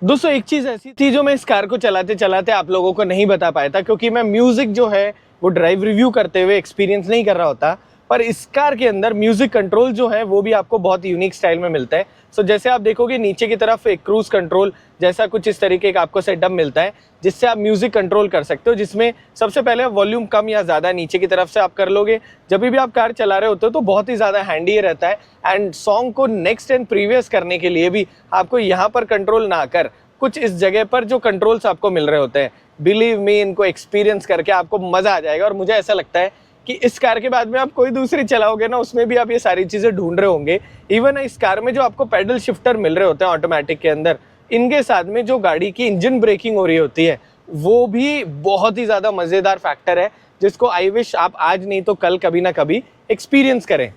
दोस्तों एक चीज़ ऐसी थी जो मैं इस कार को चलाते चलाते आप लोगों को नहीं बता पाया था, क्योंकि मैं म्यूज़िक जो है वो ड्राइव रिव्यू करते हुए एक्सपीरियंस नहीं कर रहा होता। पर इस कार के अंदर म्यूजिक कंट्रोल जो है वो भी आपको बहुत यूनिक स्टाइल में मिलता है। सो जैसे आप देखोगे नीचे की तरफ एक क्रूज कंट्रोल जैसा कुछ इस तरीके का आपको सेटअप मिलता है, जिससे आप म्यूजिक कंट्रोल कर सकते हो, जिसमें सबसे पहले वॉल्यूम कम या ज़्यादा नीचे की तरफ से आप कर लोगे। जब भी आप कार चला रहे होते हो तो बहुत ही ज़्यादा हैंडी रहता है। एंड सॉन्ग को नेक्स्ट एंड प्रीवियस करने के लिए भी आपको यहाँ पर कंट्रोल ना कर कुछ इस जगह पर जो कंट्रोल्स आपको मिल रहे होते हैं, बिलीव मी इनको एक्सपीरियंस करके आपको मज़ा आ जाएगा। और मुझे ऐसा लगता है कि इस कार के बाद में आप कोई दूसरी चलाओगे ना, उसमें भी आप ये सारी चीज़ें ढूंढ रहे होंगे। इवन इस कार में जो आपको पैडल शिफ्टर मिल रहे होते हैं ऑटोमेटिक के अंदर, इनके साथ में जो गाड़ी की इंजन ब्रेकिंग हो रही होती है वो भी बहुत ही ज़्यादा मज़ेदार फैक्टर है, जिसको आई विश आप आज नहीं तो कल कभी ना कभी एक्सपीरियंस करें।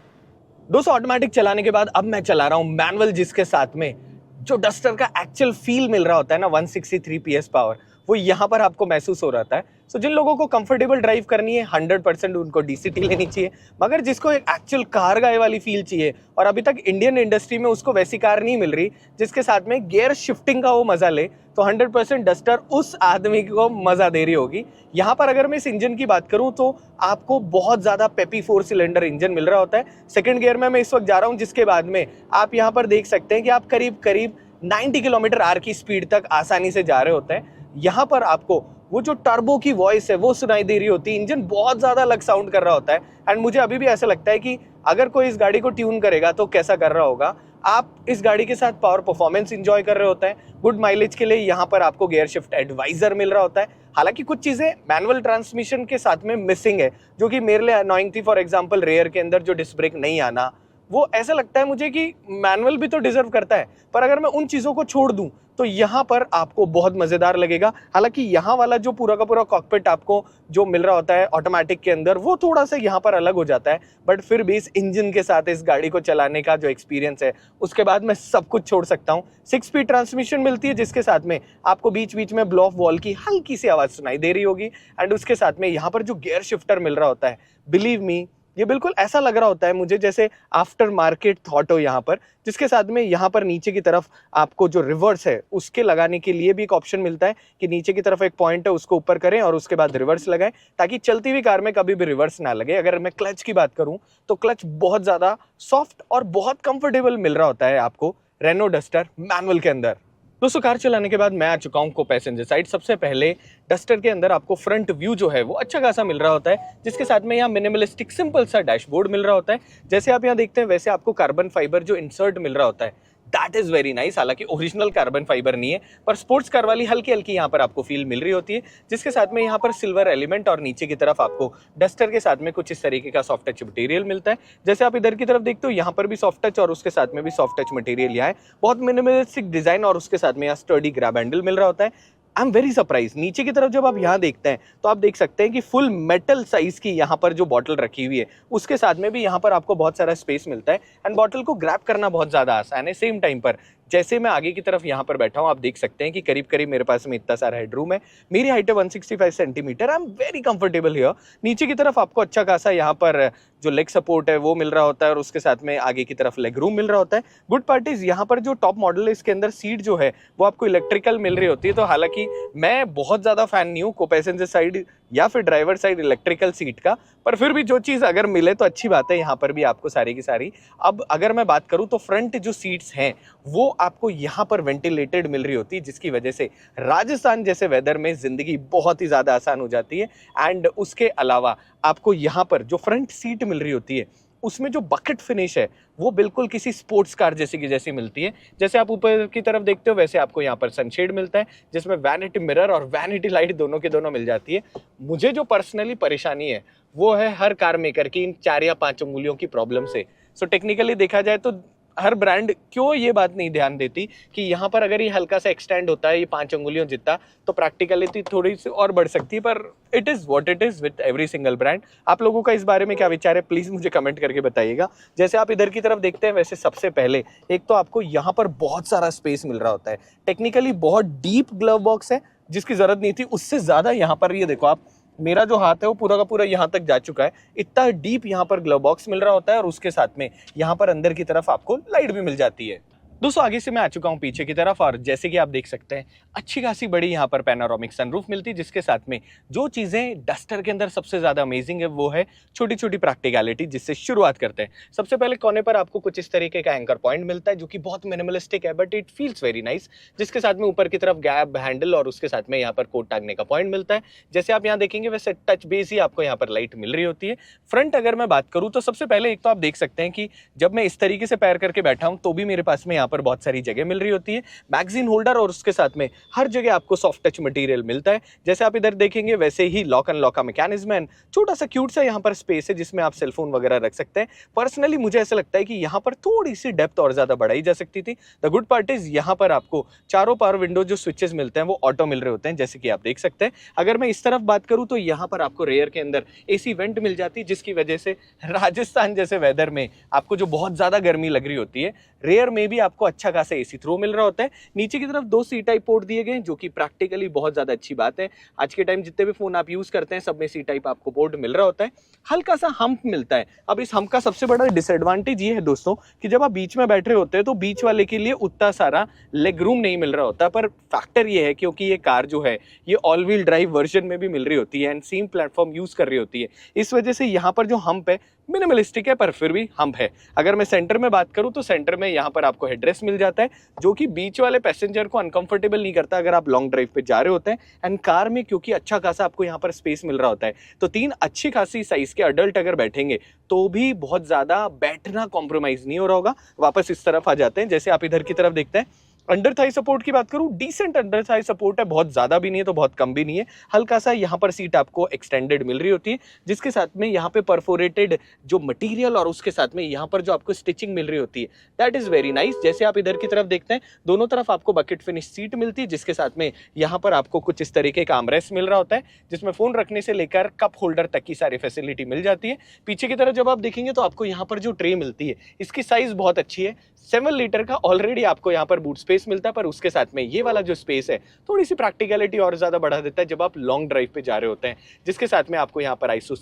दोस्तों ऑटोमेटिक चलाने के बाद अब मैं चला रहा हूँ मैनुअल, जिसके साथ में जो डस्टर का एक्चुअल फील मिल रहा होता है ना, 163 PS पावर, वो यहाँ पर आपको महसूस हो रहा है। सो जिन लोगों को कंफर्टेबल ड्राइव करनी है 100% उनको DCT लेनी चाहिए, मगर जिसको एक एक्चुअल कार गाय वाली फील चाहिए और अभी तक इंडियन इंडस्ट्री में उसको वैसी कार नहीं मिल रही जिसके साथ में गियर शिफ्टिंग का वो मजा ले, तो 100% डस्टर उस आदमी को मजा दे रही होगी। यहाँ पर अगर मैं इस इंजन की बात करूँ तो आपको बहुत ज़्यादा पेपी 4 सिलेंडर इंजन मिल रहा होता है। सेकेंड गियर में मैं इस वक्त जा रहा हूँ, जिसके बाद में आप यहाँ पर देख सकते हैं कि आप करीब 90 किलोमीटर आर की स्पीड तक आसानी से जा रहे होते हैं। यहाँ पर आपको वो जो टर्बो की वॉइस है वो सुनाई दे रही होती है, इंजन बहुत ज़्यादा अलग साउंड कर रहा होता है। एंड मुझे अभी भी ऐसा लगता है कि अगर कोई इस गाड़ी को ट्यून करेगा तो कैसा कर रहा होगा। आप इस गाड़ी के साथ पावर परफॉर्मेंस इंजॉय कर रहे होते हैं। गुड माइलेज के लिए यहाँ पर आपको गियर शिफ्ट एडवाइजर मिल रहा होता है। हालांकि कुछ चीज़ें मैनुअल ट्रांसमिशन के साथ में मिसिंग है, जो कि मेरे लिए अनोइंग थी। फॉर एग्जाम्पल रेयर के अंदर जो डिस्क ब्रेक नहीं आना, वो ऐसा लगता है मुझे कि मैनुअल भी तो डिजर्व करता है, पर अगर मैं उन चीज़ों को छोड़ दूं तो यहाँ पर आपको बहुत मज़ेदार लगेगा। हालांकि यहाँ वाला जो पूरा का पूरा कॉकपिट आपको जो मिल रहा होता है ऑटोमेटिक के अंदर, वो थोड़ा सा यहाँ पर अलग हो जाता है, बट फिर भी इस इंजन के साथ इस गाड़ी को चलाने का जो एक्सपीरियंस है उसके बाद मैं सब कुछ छोड़ सकता हूँ। 6 स्पीड ट्रांसमिशन मिलती है, जिसके साथ में आपको बीच बीच में ब्लो ऑफ वॉल की हल्की सी आवाज़ सुनाई दे रही होगी। एंड उसके साथ में यहाँ पर जो गियर शिफ्टर मिल रहा होता है, बिलीव मी ये बिल्कुल ऐसा लग रहा होता है मुझे जैसे आफ्टर मार्केट थॉट हो यहाँ पर, जिसके साथ में यहाँ पर नीचे की तरफ आपको जो रिवर्स है उसके लगाने के लिए भी एक ऑप्शन मिलता है कि नीचे की तरफ एक पॉइंट है उसको ऊपर करें और उसके बाद रिवर्स लगाएं, ताकि चलती हुई कार में कभी भी रिवर्स ना लगे। अगर मैं क्लच की बात करूं तो क्लच बहुत ज़्यादा सॉफ्ट और बहुत कंफर्टेबल मिल रहा होता है आपको रेनो डस्टर मैनुअल के अंदर। दोस्तों कार चलाने के बाद मैं आ चुका हूँ को पैसेंजर साइड। सबसे पहले डस्टर के अंदर आपको फ्रंट व्यू जो है वो अच्छा खासा मिल रहा होता है, जिसके साथ में यहाँ मिनिमलिस्टिक सिंपल सा डैशबोर्ड मिल रहा होता है। जैसे आप यहाँ देखते हैं वैसे आपको कार्बन फाइबर जो इंसर्ट मिल रहा होता है, दैट इज़ वेरी नाइस। हालांकि ओरिजिनल कार्बन फाइबर नहीं है, पर स्पोर्ट्स कार वाली हल्की हल्की यहाँ पर आपको फील मिल रही होती है, जिसके साथ में यहाँ पर सिल्वर एलिमेंट और नीचे की तरफ आपको डस्टर के साथ में कुछ इस तरीके का सॉफ्ट टच मटेरियल मिलता है। जैसे आप इधर की तरफ देखते हो यहाँ पर भी सॉफ्ट टच और उसके साथ में भी सॉफ्ट टच मटेरियल यहाँ है। बहुत मिनिमलिस्टिक डिजाइन और उसके साथ में यहाँ स्टर्डी ग्रैब हैंडल मिल रहा होता है। I am very surprise. नीचे की तरफ जब आप यहाँ देखते हैं तो आप देख सकते हैं कि फुल मेटल साइज की यहाँ पर जो बॉटल रखी हुई है उसके साथ में भी यहाँ पर आपको बहुत सारा स्पेस मिलता है। एंड बॉटल को ग्रैब करना बहुत ज़्यादा आसान है। सेम टाइम पर जैसे मैं आगे की तरफ यहाँ पर बैठा हूँ आप देख सकते हैं कि करीब करीब मेरे पास में इतना सारा हेडरूम है। मेरी हाइट है 165 centimetre. I am very comfortable here. नीचे की तरफ आपको अच्छा खासा यहाँ पर जो लेग सपोर्ट है वो मिल रहा होता है और उसके साथ में आगे की तरफ लेग रूम मिल रहा होता है। गुड पार्ट इज यहाँ पर जो टॉप मॉडल है इसके अंदर सीट जो है वो आपको इलेक्ट्रिकल मिल रही होती है। तो हालांकि मैं बहुत ज़्यादा फैन नहीं हूँ को पैसेंजर साइड या फिर ड्राइवर साइड इलेक्ट्रिकल सीट का, पर फिर भी जो चीज़ अगर मिले तो अच्छी बात है। यहाँ पर भी आपको सारी की सारी, अब अगर मैं बात करूँ तो फ्रंट जो सीट्स हैं वो आपको यहाँ पर वेंटिलेटेड मिल रही होती है, जिसकी वजह से राजस्थान जैसे वेदर में ज़िंदगी बहुत ही ज़्यादा आसान हो जाती है। एंड उसके अलावा आपको यहाँ पर जो फ्रंट सीट मिल रही होती है उसमें जो बकेट फिनिश है वो बिल्कुल किसी स्पोर्ट्स कार जैसी मिलती है। जैसे आप ऊपर की तरफ देखते हो वैसे आपको यहाँ पर सनशेड मिलता है, जिसमें वैनिटी मिरर और वैनिटी लाइट दोनों के दोनों मिल जाती है। मुझे जो पर्सनली परेशानी है वो है हर कार मेकर की इन 4 या 5 उंगलियों की प्रॉब्लम से। सो टेक्निकली देखा जाए तो हर ब्रांड क्यों ये बात नहीं ध्यान देती कि यहाँ पर अगर ये हल्का सा एक्सटेंड होता है ये 5 अंगुलियों जितना, तो प्रैक्टिकलिटी थोड़ी सी और बढ़ सकती है। पर it is what it is with every single brand. आप लोगों का इस बारे में क्या विचार है प्लीज़ मुझे कमेंट करके बताइएगा। जैसे आप इधर की तरफ देखते हैं वैसे सबसे पहले एक तो आपको यहाँ पर बहुत सारा स्पेस मिल रहा होता है। टेक्निकली बहुत डीप ग्लव बॉक्स है जिसकी ज़रूरत नहीं थी, उससे ज़्यादा यहाँ पर ये देखो आप, मेरा जो हाथ है वो पूरा का पूरा यहाँ तक जा चुका है। इतना डीप यहाँ पर ग्लव बॉक्स मिल रहा होता है और उसके साथ में यहाँ पर अंदर की तरफ आपको लाइट भी मिल जाती है। दोस्तों आगे से मैं आ चुका हूँ पीछे की तरफ और जैसे कि आप देख सकते हैं अच्छी खासी बड़ी यहाँ पर पैनोरामिक सनरूफ मिलती है, जिसके साथ में जो चीज़ें डस्टर के अंदर सबसे ज़्यादा अमेजिंग है वो है छोटी छोटी प्रैक्टिकलिटी, जिससे शुरुआत करते हैं। सबसे पहले कोने पर आपको कुछ इस तरीके का एंकर पॉइंट मिलता है जो कि बहुत मिनिमलिस्टिक है but it feels very nice, जिसके साथ में ऊपर की तरफ गैप हैंडल और उसके साथ में यहाँ पर कोट टांगने का पॉइंट मिलता है। जैसे आप यहाँ देखेंगे वैसे टच बेस ही आपको यहाँ पर लाइट मिल रही होती है। फ्रंट अगर मैं बात करूँ तो सबसे पहले एक तो आप देख सकते हैं कि जब मैं इस तरीके से पैर करके बैठा हूँ तो भी मेरे पास में यहाँ पर बहुत सारी जगह मिल रही होती है। मैगजीन होल्डर और उसके साथ में हर जगह आपको सॉफ्ट टच मटेरियल मिलता है। जैसे आप इधर देखेंगे वैसे ही लॉक अनलॉक का मैकेनिज्म है, छोटा सा क्यूट सा यहाँ पर स्पेस है जिसमें आप सेलफोन वगैरह रख सकते हैं। पर्सनली मुझे ऐसा लगता है कि यहाँ पर थोड़ी सी डेप्थ और ज्यादा बढ़ाई जा सकती थी। द गुड पार्ट इज यहाँ पर आपको चारों पावर विंडो जो स्विचेस मिलते हैं वो ऑटो मिल रहे होते हैं, जैसे कि आप देख सकते हैं। अगर मैं इस तरफ बात करूं तो यहाँ पर आपको रेयर के अंदर एसी वेंट मिल जाती है, जिसकी वजह से राजस्थान जैसे वेदर में आपको जो बहुत ज्यादा गर्मी लग रही होती है रेयर में भी आपको अच्छा खासा एसी थ्रो मिल रहा होता है। नीचे की तरफ 2 सी टाइप पोर्ट दिए गए हैं जो कि प्रैक्टिकली बहुत ज्यादा अच्छी बात है। आज के टाइम जितने भी फोन आप यूज करते हैं सब में सी टाइप आपको पोर्ट मिल रहा होता है। हल्का सा हम्प मिलता है। अब इस हम्प का सबसे बड़ा डिसएडवांटेज ये है दोस्तों कि जब आप बीच में बैठ रहे होते हैं तो बीच वाले के लिए उतना सारा लेग रूम नहीं मिल रहा होता। पर फैक्टर ये है क्योंकि ये कार जो है ये ऑल व्हील ड्राइव वर्जन में भी मिल रही होती है एंड सेम प्लेटफॉर्म यूज कर रही होती है, इस वजह से यहाँ पर जो हम्प है मिनिमलिस्टिक है पर फिर भी हम्प है। अगर मैं सेंटर में बात करूं तो सेंटर में यहाँ पर आपको हेडरेस्ट मिल जाता है जो कि बीच वाले पैसेंजर को अनकंफर्टेबल नहीं करता अगर आप लॉन्ग ड्राइव पे जा रहे होते हैं। एंड कार में क्योंकि अच्छा खासा आपको यहाँ पर स्पेस मिल रहा होता है तो 3 अच्छी खासी साइज के अडल्ट अगर बैठेंगे तो भी बहुत ज्यादा बैठना कॉम्प्रोमाइज नहीं हो रहा होगा। वापस इस तरफ आ जाते हैं। जैसे आप इधर की तरफ देखते हैं अंडर थाई सपोर्ट की बात करूं, डिसेंट अंडर थाई सपोर्ट है, बहुत ज्यादा भी नहीं है तो बहुत कम भी नहीं है। हल्का सा यहाँ पर सीट आपको एक्सटेंडेड मिल रही होती है, जिसके साथ में यहाँ पे परफोरेटेड जो मटेरियल और उसके साथ में यहाँ पर जो आपको स्टिचिंग मिल रही होती है दैट इज वेरी नाइस। जैसे आप इधर की तरफ देखते हैं दोनों तरफ आपको बकेट फिनिश सीट मिलती है, जिसके साथ में यहाँ पर आपको कुछ इस तरीके का आर्मरेस्ट मिल रहा होता है जिसमें फोन रखने से लेकर कप होल्डर तक की सारी फैसिलिटी मिल जाती है। पीछे की तरफ जब आप देखेंगे तो आपको यहाँ पर जो ट्रे मिलती है इसकी साइज बहुत अच्छी है। 7 लीटर का ऑलरेडी आपको यहाँ पर बूट स्पेस मिलता है, पर उसके साथ में ये वाला जो स्पेस है थोड़ी सी प्रैक्टिकलिटी और ज्यादा बढ़ा देता है जब आप लॉन्ग ड्राइव पे जा रहे होते हैं। जिसके साथ में आपको यहाँ पर आइसो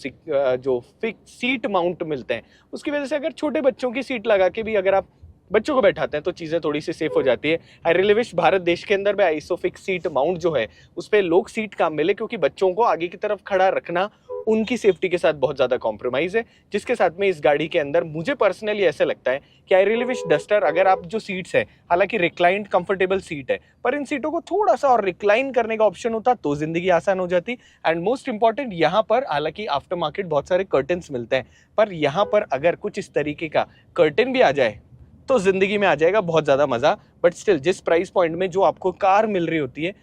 जो फिक्स सीट माउंट मिलते हैं उसकी वजह से अगर छोटे बच्चों की सीट लगा के भी अगर आप बच्चों को बैठाते हैं तो चीज़ें थोड़ी सी सेफ हो जाती है। आई रियली विश भारत देश के अंदर में आइसोफिक्स सीट माउंट जो है उस पर लोग सीट काम मिले, क्योंकि बच्चों को आगे की तरफ खड़ा रखना उनकी सेफ्टी के साथ बहुत ज़्यादा कॉम्प्रोमाइज़ है। जिसके साथ में इस गाड़ी के अंदर मुझे पर्सनली ऐसा लगता है कि आई रियली विश डस्टर, अगर आप जो सीट्स है हालांकि रिक्लाइंड कंफर्टेबल सीट है पर इन सीटों को थोड़ा सा और रिक्लाइन करने का ऑप्शन होता तो जिंदगी आसान हो जाती। एंड मोस्ट इंपॉर्टेंट यहाँ पर हालांकि आफ्टर मार्केट बहुत सारे कर्टन्स मिलते हैं, पर यहाँ पर अगर कुछ इस तरीके का कर्टन भी आ जाए तो जिंदगी में आ जाएगा बहुत ज़्यादा मज़ा। बट स्टिल जिस प्राइस पॉइंट में जो आपको कार मिल रही होती है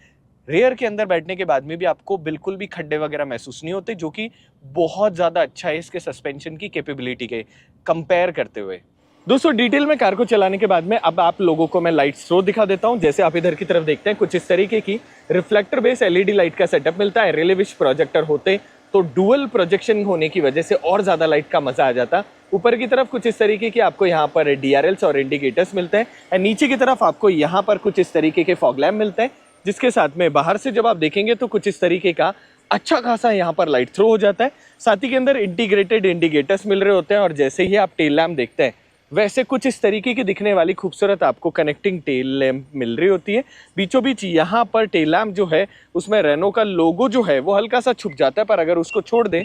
रेयर के अंदर बैठने के बाद में भी आपको बिल्कुल भी खड्डे वगैरह महसूस नहीं होते, जो कि बहुत ज़्यादा अच्छा है इसके सस्पेंशन की कैपेबिलिटी के कंपेयर करते हुए। दोस्तों डिटेल में कार को चलाने के बाद में अब आप लोगों को मैं लाइट स्रोत दिखा देता हूं। जैसे आप इधर की तरफ देखते हैं कुछ इस तरीके की रिफ्लेक्टर बेस एलईडी लाइट का सेटअप मिलता है। रियली विश प्रोजेक्टर होते तो डुअल प्रोजेक्शन होने की वजह से और ज़्यादा लाइट का मज़ा आ जाता। ऊपर की तरफ कुछ इस तरीके की आपको यहाँ पर DRLs और इंडिकेटर्स मिलते हैं और नीचे की तरफ आपको यहाँ पर कुछ इस तरीके के फॉग लैम्प मिलते हैं, जिसके साथ में बाहर से जब आप देखेंगे तो कुछ इस तरीके का अच्छा खासा यहाँ पर लाइट थ्रो हो जाता है। साथ ही के अंदर इंटीग्रेटेड इंडिकेटर्स मिल रहे होते हैं और जैसे ही आप टेल लैम्प देखते हैं वैसे कुछ इस तरीके की दिखने वाली खूबसूरत आपको कनेक्टिंग टेल लैम्प मिल रही होती है। बीचों बीच यहाँ पर टेल लैम्प जो है उसमें रेनो का लोगो जो है वो हल्का सा छुप जाता है, पर अगर उसको छोड़ दें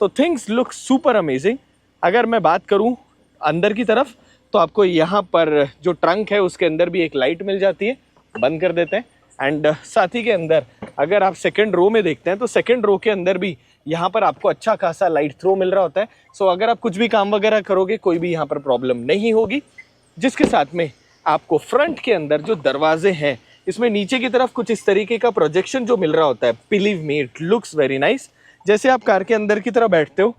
तो थिंग्स लुक सुपर अमेजिंग। अगर मैं बात करूँ अंदर की तरफ तो आपको यहाँ पर जो ट्रंक है उसके अंदर भी एक लाइट मिल जाती है। बंद कर देते हैं। एंड साथ ही के अंदर अगर आप सेकंड रो में देखते हैं तो सेकंड रो के अंदर भी यहाँ पर आपको अच्छा खासा लाइट थ्रो मिल रहा होता है। सो अगर आप कुछ भी काम वगैरह करोगे कोई भी यहाँ पर प्रॉब्लम नहीं होगी। जिसके साथ में आपको फ्रंट के अंदर जो दरवाजे हैं इसमें नीचे की तरफ कुछ इस तरीके का प्रोजेक्शन जो मिल रहा होता है, believe me it looks very nice. जैसे आप कार के अंदर की तरफ बैठते हो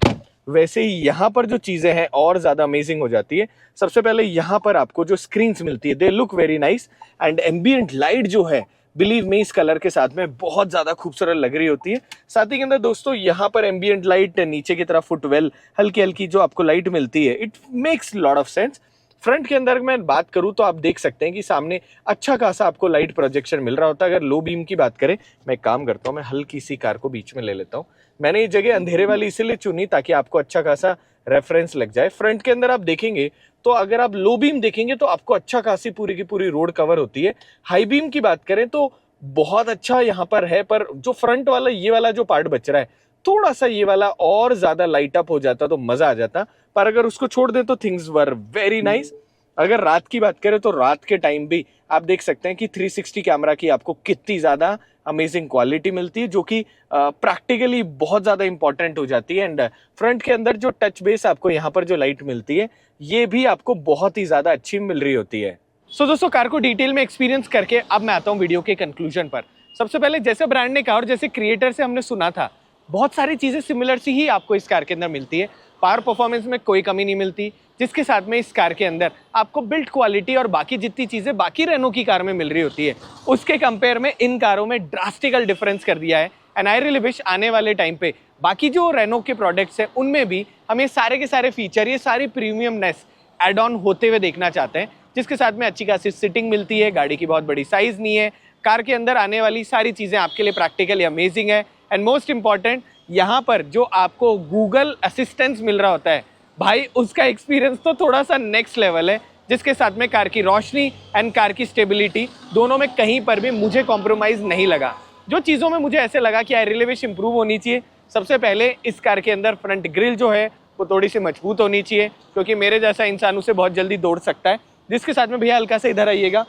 वैसे ही यहाँ पर जो चीज़ें हैं और ज़्यादा अमेजिंग हो जाती है। सबसे पहले यहाँ पर आपको जो स्क्रीन्स मिलती है they look very nice and ambient light जो है बिलीव मी इस कलर के साथ में बहुत ज़्यादा खूबसूरत लग रही होती है। साथ ही के अंदर दोस्तों यहाँ पर एम्बियंट लाइट, नीचे की तरफ फुटवेल हल्की हल्की जो आपको लाइट मिलती है, it makes lot of sense. Front के अंदर मैं बात करूं तो आप देख सकते हैं कि सामने अच्छा खासा आपको लाइट प्रोजेक्शन मिल रहा होता है। अगर लो बीम की बात करें, मैं काम करता हूं, मैं हल्की सी कार को बीच में ले लेता हूं। मैंने ये जगह अंधेरे वाली इसीलिए चुनी ताकि आपको अच्छा खासा रेफरेंस लग जाए। फ्रंट के अंदर आप देखेंगे तो अगर आप लो बीम देखेंगे तो आपको अच्छा खासी पूरी की पूरी रोड कवर होती है। हाई बीम की बात करें तो बहुत अच्छा यहाँ पर है, पर जो फ्रंट वाला ये वाला जो पार्ट बच रहा है थोड़ा सा ये वाला और ज्यादा लाइट अप हो जाता तो मजा आ जाता, पर अगर उसको छोड़ दे तो थिंग्स वर वेरी नाइस। अगर रात की बात करें तो रात के टाइम भी आप देख सकते हैं कि 360 कैमरा की आपको कितनी ज्यादा अमेजिंग क्वालिटी मिलती है, जो कि प्रैक्टिकली बहुत ज्यादा इंपॉर्टेंट हो जाती है। एंड फ्रंट के अंदर जो टच बेस आपको यहाँ पर जो लाइट मिलती है ये भी आपको बहुत ही ज्यादा अच्छी मिल रही होती है। सो दोस्तों कार को डिटेल में एक्सपीरियंस करके अब मैं आता हूँ वीडियो के कंक्लूजन पर। सबसे पहले जैसे ब्रांड ने कहा और जैसे क्रिएटर से हमने सुना था, बहुत सारी चीजें सिमिलर सी ही आपको इस कार के अंदर मिलती है। पावर परफॉर्मेंस में कोई कमी नहीं मिलती, जिसके साथ में इस कार के अंदर आपको बिल्ड क्वालिटी और बाकी जितनी चीजें बाकी रेनो की कार में मिल रही होती है उसके कंपेयर में इन कारों में ड्रास्टिकल डिफरेंस कर दिया है। एंड आई रियली विश आने वाले टाइम पे बाकी जो रेनो के प्रोडक्ट्स हैं उनमें भी हमें सारे के सारे फीचर, ये सारी प्रीमियमनेस एड ऑन होते हुए देखना चाहते हैं, जिसके साथ में अच्छी खासी सिटिंग मिलती है, गाड़ी की बहुत बड़ी साइज नहीं है, कार के अंदर आने वाली सारी चीज़ें आपके लिए प्रैक्टिकली अमेजिंग है। एंड मोस्ट इंपॉर्टेंट यहाँ पर जो आपको गूगल असिस्टेंस मिल रहा होता है भाई, उसका एक्सपीरियंस तो थोड़ा सा नेक्स्ट लेवल है, जिसके साथ में कार की रोशनी एंड कार की स्टेबिलिटी दोनों में कहीं पर भी मुझे कॉम्प्रोमाइज़ नहीं लगा। जो चीज़ों में मुझे ऐसे लगा कि आई रियली विश इंप्रूव होनी चाहिए, सबसे पहले इस कार के अंदर फ्रंट ग्रिल जो है वो थोड़ी सी मजबूत होनी चाहिए, क्योंकि मेरे जैसा इंसान उसे बहुत जल्दी दौड़ सकता है। जिसके साथ में भैया हल्का से इधर आइएगा,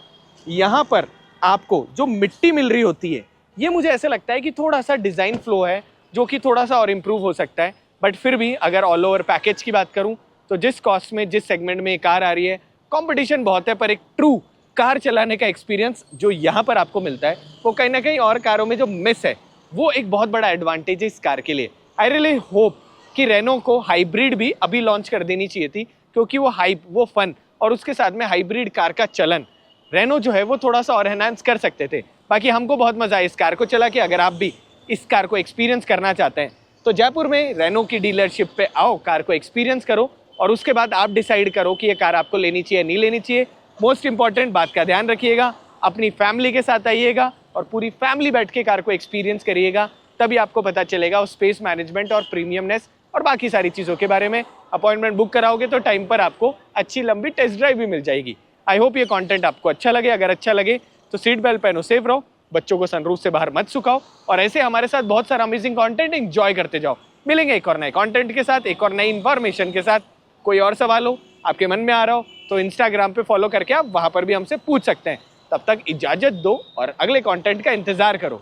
यहाँ पर आपको जो मिट्टी मिल रही होती है ये मुझे ऐसे लगता है कि थोड़ा सा डिज़ाइन फ्लो है जो कि थोड़ा सा और इम्प्रूव हो सकता है। बट फिर भी अगर ऑल ओवर पैकेज की बात करूं तो जिस कॉस्ट में जिस सेगमेंट में ये कार आ रही है, कंपटीशन बहुत है, पर एक ट्रू कार चलाने का एक्सपीरियंस जो यहाँ पर आपको मिलता है वो कहीं ना कहीं और कारों में जो मिस है वो एक बहुत बड़ा एडवांटेज है इस कार के लिए। आई रियली होप कि रेनो को हाइब्रिड भी अभी लॉन्च कर देनी चाहिए थी, क्योंकि वो हाइप, वो फन और उसके साथ में हाइब्रिड कार का चलन रेनो जो है वो थोड़ा सा और एनहांस कर सकते थे। बाकी हमको बहुत मजा आया इस कार को चला के। अगर आप भी इस कार को एक्सपीरियंस करना चाहते हैं तो जयपुर में रेनो की डीलरशिप पे आओ, कार को एक्सपीरियंस करो और उसके बाद आप डिसाइड करो कि ये कार आपको लेनी चाहिए नहीं लेनी चाहिए। मोस्ट इंपॉर्टेंट बात का ध्यान रखिएगा, अपनी फैमिली के साथ आइएगा और पूरी फैमिली बैठ के कार को एक्सपीरियंस करिएगा, तभी आपको पता चलेगा उस स्पेस मैनेजमेंट और प्रीमियमनेस और बाकी सारी चीज़ों के बारे में। अपॉइंटमेंट बुक कराओगे तो टाइम पर आपको अच्छी लंबी टेस्ट ड्राइव भी मिल जाएगी। आई होप ये कंटेंट आपको अच्छा लगे। अगर अच्छा लगे तो सीट बेल्ट पहनो, सेफ रहो, बच्चों को सनरूफ से बाहर मत सुखाओ और ऐसे हमारे साथ बहुत सारा अमेजिंग कंटेंट एंजॉय करते जाओ। मिलेंगे एक और नए कंटेंट के साथ, एक और नई इन्फॉर्मेशन के साथ। कोई और सवाल हो आपके मन में आ रहा हो तो इंस्टाग्राम पे फॉलो करके आप वहां पर भी हमसे पूछ सकते हैं। तब तक इजाजत दो और अगले कंटेंट का इंतजार करो।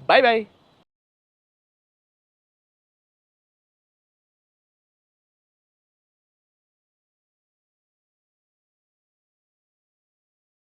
Bye bye.